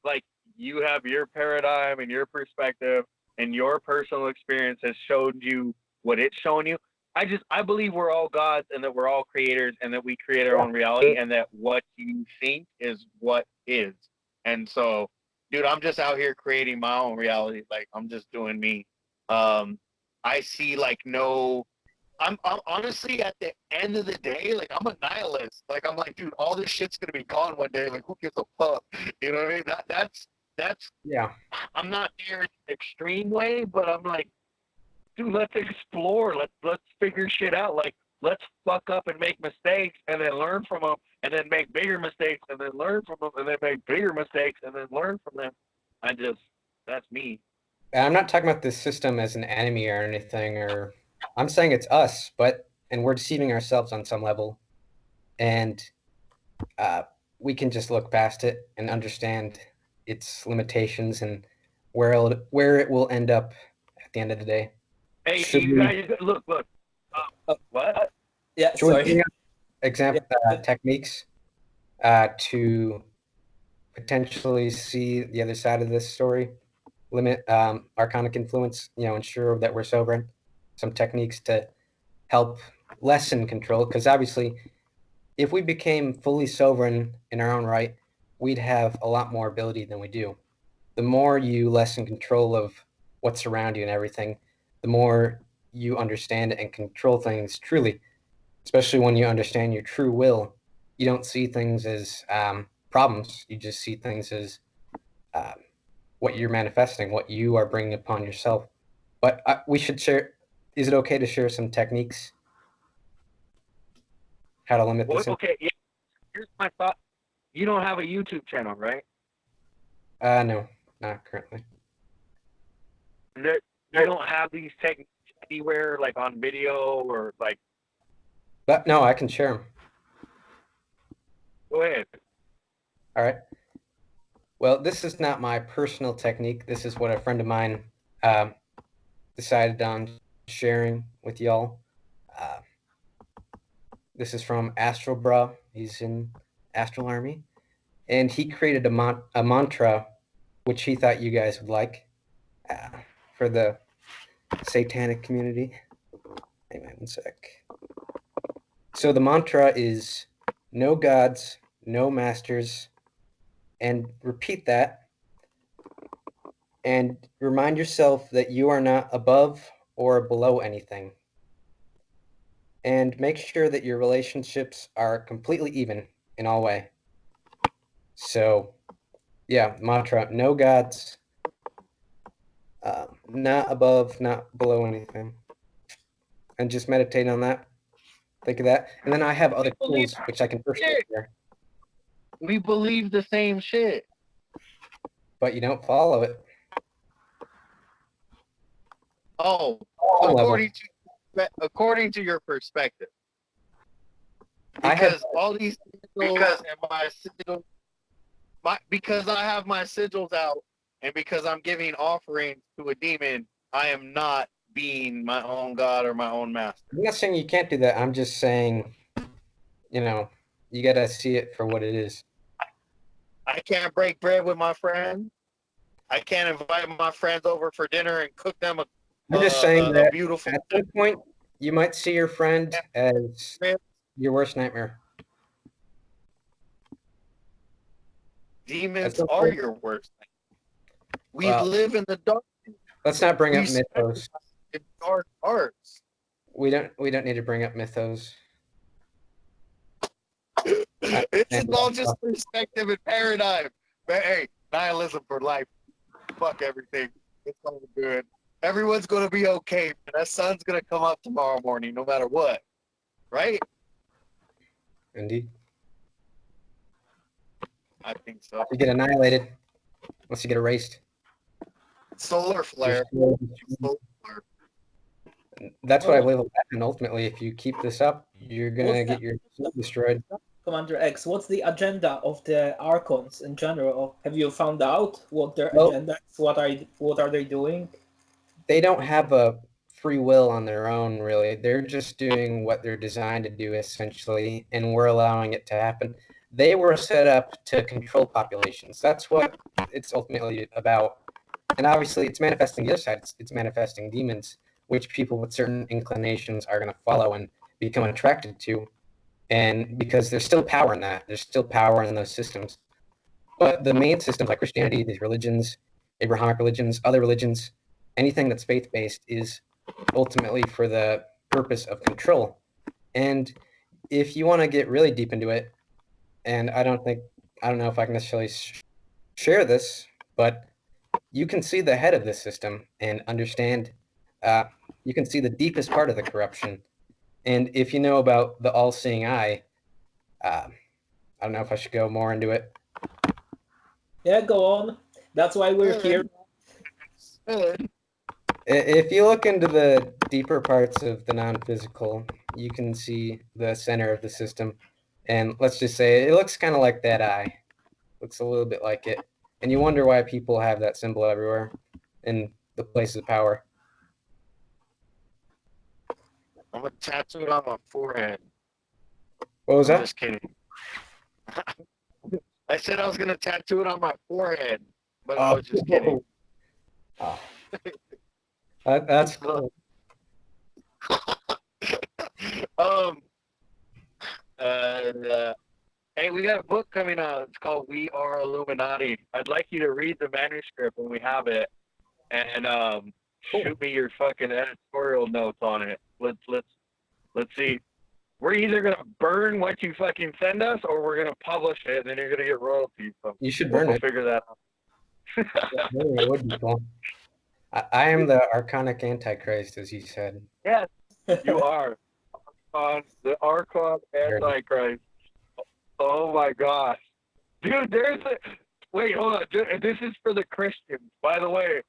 like you have your paradigm and your perspective and your personal experience has showed you what it's shown you. I believe we're all gods and that we're all creators and that we create our own reality and that what you think is what is. And so, dude, I'm just out here creating my own reality. Like I'm just doing me. I see like no. I'm honestly at the end of the day, like I'm a nihilist. Like I'm like, dude, all this shit's gonna be gone one day. Like who gives a fuck? You know what I mean? That's Yeah. I'm not there in an extreme way, but I'm like, dude, let's explore. Let's figure shit out. Like let's fuck up and make mistakes and then learn from them and then make bigger mistakes and then learn from them and then make bigger mistakes and then learn from them. That's me. I'm not talking about this system as an enemy or anything, or I'm saying it's us, and we're deceiving ourselves on some level, and we can just look past it and understand its limitations and where it will end up at the end of the day. Hey, you guys, look. What? yeah. Should we Sorry. bring up example techniques to potentially see the other side of this story? Limit archonic influence, ensure that we're sovereign. Some techniques to help lessen control, because obviously, if we became fully sovereign in our own right, we'd have a lot more ability than we do. The more you lessen control of what's around you and everything, the more you understand and control things truly, especially when you understand your true will. You don't see things as problems. You just see things as what you're manifesting, what you are bringing upon yourself. But we should share. Is it okay to share some techniques? How to limit this? Okay, yeah. Here's my thought. You don't have a YouTube channel, right? No, not currently. You don't have these techniques anywhere, like on video or like. But no, I can share them. Go ahead. All right. Well, this is not my personal technique. This is what a friend of mine decided on sharing with y'all. This is from Astral Bra. He's in Astral Army. And he created a mantra, which he thought you guys would like for the satanic community. Hang on one sec. So the mantra is no gods, no masters, and repeat that and remind yourself that you are not above or below anything. And make sure that your relationships are completely even in all way. So, yeah, mantra, no gods, not above, not below anything. And just meditate on that. Think of that. And then I have other tools which I can personally share. We believe the same shit. But you don't follow it. Oh, according to your perspective. Because all these sigils and my sigils, because I have my sigils out and because I'm giving offerings to a demon, I am not being my own god or my own master. I'm not saying you can't do that. I'm just saying, you got to see it for what it is. I can't break bread with my friends. I can't invite my friends over for dinner and cook them I'm just saying that beautiful. At some point, you might see your friend as your worst nightmare. Demons are your worst nightmare. We live in the dark. Let's not bring up We mythos. in dark arts. We don't need to bring up mythos. It's all just perspective and paradigm. But hey, nihilism for life. Fuck everything. It's all good. Everyone's gonna be okay. That sun's gonna come up tomorrow morning, no matter what. Right? Indeed. I think so. You get annihilated once you get erased. Solar flare. That's what I believe will happen ultimately. If you keep this up, you're gonna What's get your suit destroyed. Commander X, what's the agenda of the Archons in general? Have you found out what their Well- agenda is? What are they doing? They don't have a free will on their own, really. They're just doing what they're designed to do, essentially, and we're allowing it to happen. They were set up to control populations. That's what it's ultimately about. And obviously, it's manifesting the other side. It's manifesting demons, which people with certain inclinations are going to follow and become attracted to. And because there's still power in that, there's still power in those systems. But the main systems like Christianity, these religions, Abrahamic religions, other religions, anything that's faith-based is ultimately for the purpose of control. And if you want to get really deep into it, and I don't know if I can necessarily share this, but you can see the head of this system and understand, you can see the deepest part of the corruption. And if you know about the all-seeing eye, I don't know if I should go more into it. Yeah, go on. That's why we're here. If you look into the deeper parts of the non-physical, you can see the center of the system. And let's just say it looks kind of like that eye. Looks a little bit like it. And you wonder why people have that symbol everywhere in the places of power. I'm gonna tattoo it on my forehead. What was I'm that? just kidding. I said I was gonna tattoo it on my forehead, but I was just kidding. Oh. That's cool. Hey, we got a book coming out. It's called We Are Illuminati. I'd like you to read the manuscript when we have it, and Cool. shoot me your fucking editorial notes on it. Let's see. We're either gonna burn what you fucking send us, or we're gonna publish it, and then you're gonna get royalties. So You should burn we'll it. figure that out. It would be cool. I am the Archonic Antichrist, as you said. Yes, you are on the Archon Antichrist. Oh my gosh, dude! Wait, hold on. This is for the Christians, by the way.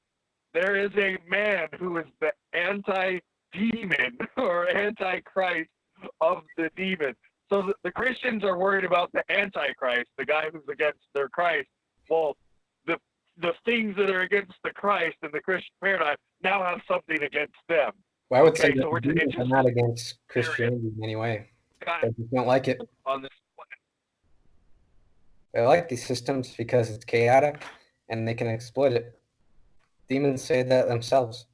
There is a man who is the anti-demon or antichrist of the demon. So the Christians are worried about the Antichrist, the guy who's against their Christ. Well, the things that are against the Christ in the Christian paradigm now have something against them. Well, I would say Okay, so that we're demons are not against Christianity in any way. Kind They of just don't like it. on this. They like these systems because it's chaotic and they can exploit it. Demons say that themselves.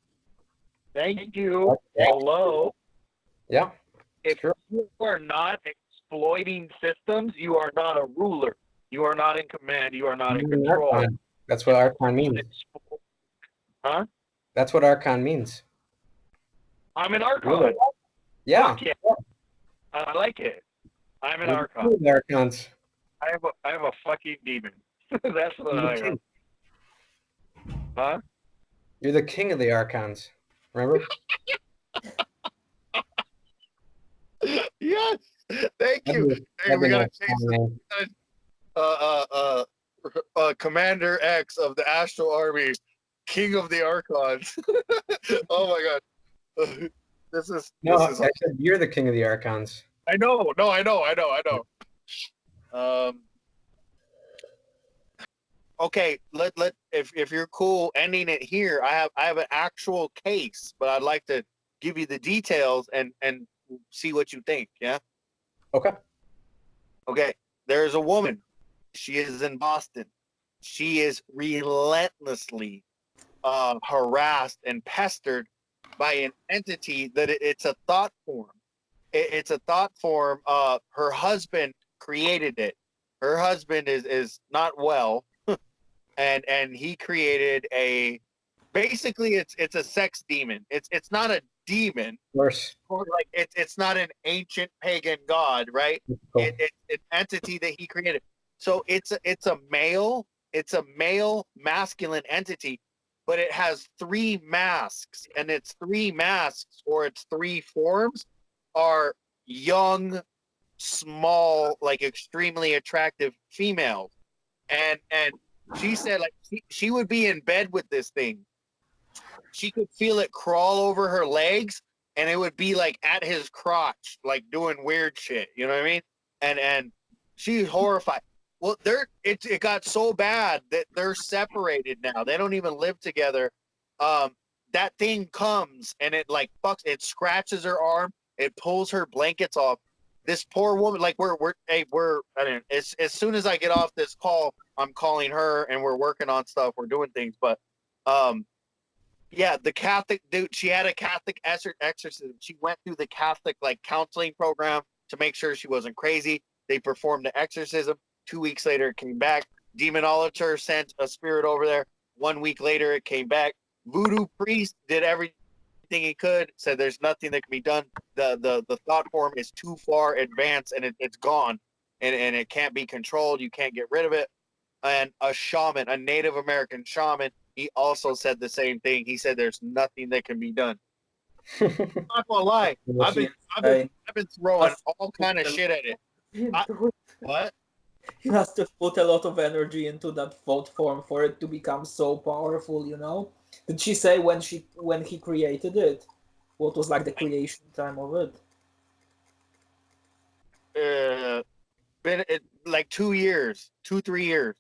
Thank you. Hello. Yeah. If Sure. you are not exploiting systems, you are not a ruler. You are not in command. You are not in You're an control. Archon. That's what Archon means. Huh? That's what Archon means. I'm an Archon. Ruler. Yeah. Fuck yeah. I like it. I'm an We're Archon. cool with Archons. I have a fucking demon. That's what You're the I am. king. Huh? You're the king of the Archons. Remember? Yes, thank you. Hey, we gotta change Commander X of the Astral Army, King of the Archons. Oh my god, this is No, this I is. said you're the king of the Archons. I know. No, I know. Okay, let if you're cool ending it here, I have an actual case, but I'd like to give you the details and see what you think. Yeah. Okay. Okay. There's a woman. She is in Boston. She is relentlessly harassed and pestered by an entity that it's a thought form. It's a thought form. Her husband created it. Her husband is not well, and he created basically it's a sex demon. It's not a demon. Worse. Or like it's not an ancient pagan god, right? Cool. It's an entity that he created. So it's a male masculine entity, but it has three masks, and its three masks or its three forms are young, small, like extremely attractive females. And she said like she would be in bed with this thing. She could feel it crawl over her legs, and it would be like at his crotch, like doing weird shit. You know what I mean? And she's horrified. Well, it got so bad that they're separated now. They don't even live together. That thing comes and it like fucks. It scratches her arm. It pulls her blankets off. This poor woman, like I mean, as soon as I get off this call, I'm calling her and we're working on stuff. We're doing things, but yeah, the Catholic dude. She had a Catholic exorcism. She went through the Catholic like counseling program to make sure she wasn't crazy. They performed the exorcism. 2 weeks later, it came back. Demonologist sent a spirit over there. 1 week later, it came back. Voodoo priest did everything he could. Said there's nothing that can be done. The thought form is too far advanced and it's gone, and it can't be controlled. You can't get rid of it. And a shaman, a Native American shaman, he also said the same thing. He said there's nothing that can be done. I'm not gonna lie. I've been throwing all kind of shit at it. What? He has to put a lot of energy into that thought form for it to become so powerful, you know? Did she say when he created it? What was like the creation time of it? Been like 2 years, 3 years.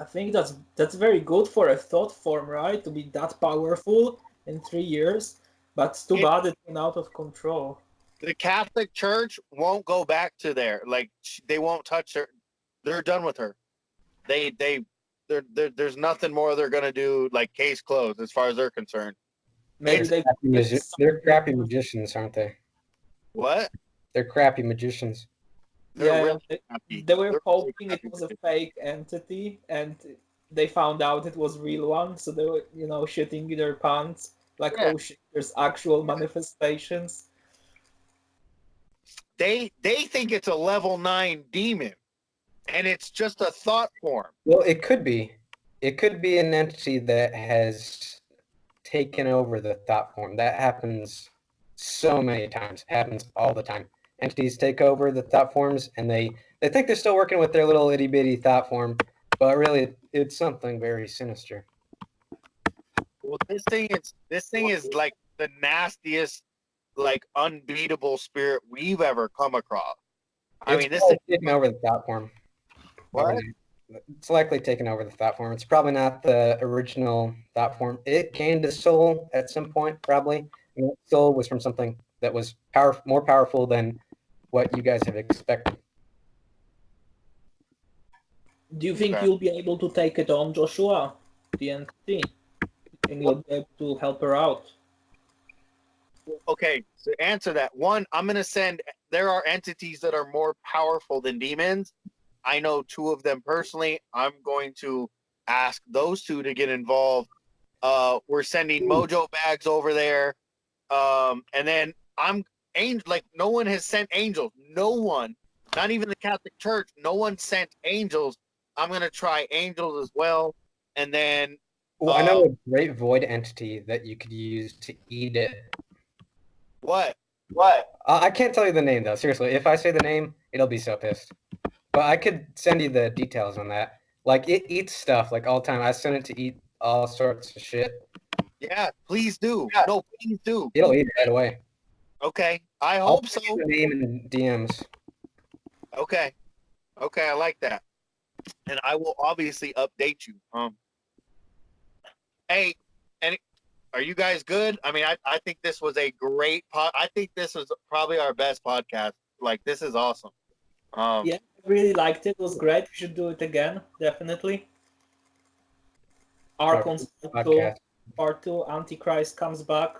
I think that's very good for a thought form, right? To be that powerful in 3 years. But it's too bad it went out of control. The Catholic Church won't go back to there. Like they won't touch her. They're done with her. There's nothing more they're gonna do. Like case closed, as far as they're concerned. Maybe They're crappy magicians, aren't they? What? They're crappy magicians. They're they were hoping it was a fake entity, and they found out it was real one. So they were, shitting their pants. Like, oh shit, there's actual manifestations. They think it's a level 9 demon, and it's just a thought form. Well, it could be. It could be an entity that has taken over the thought form. That happens so many times. It happens all the time. Entities take over the thought forms, and they think they're still working with their little itty bitty thought form, but really it's something very sinister. Well, this thing is like the nastiest, like unbeatable spirit we've ever come across. I mean, this is taking over the thought form. What? It's likely taken over the thought form. It's probably not the original thought form. It gained a soul at some point, probably. And that soul was from something that was more powerful than what you guys have expected. Do you think you'll be able to take it on, Joshua, the entity? And you'll be able to help her out? Okay, to answer that, one, I'm going to send, there are entities that are more powerful than demons. I know 2 of them personally. I'm going to ask those 2 to get involved. We're sending mojo bags over there. And then no one has sent angels. No one, not even the Catholic Church, no one sent angels. I'm going to try angels as well. And then... Well, I know a great void entity that you could use to eat it. What? I can't tell you the name, though. Seriously, if I say the name, it'll be so pissed. But I could send you the details on that. Like, it eats stuff, like, all the time. I send it to eat all sorts of shit. Yeah, please do. Yeah. No, please do. It'll eat it right away. Okay, I hope so. The name in DMs. Okay, I like that. And I will obviously update you. Hey, are you guys good? I mean, I think this was a great I think this was probably our best podcast. Like, this is awesome. Yeah, I really liked it. It was great. We should do it again, definitely. Archon Part 2, Antichrist comes back.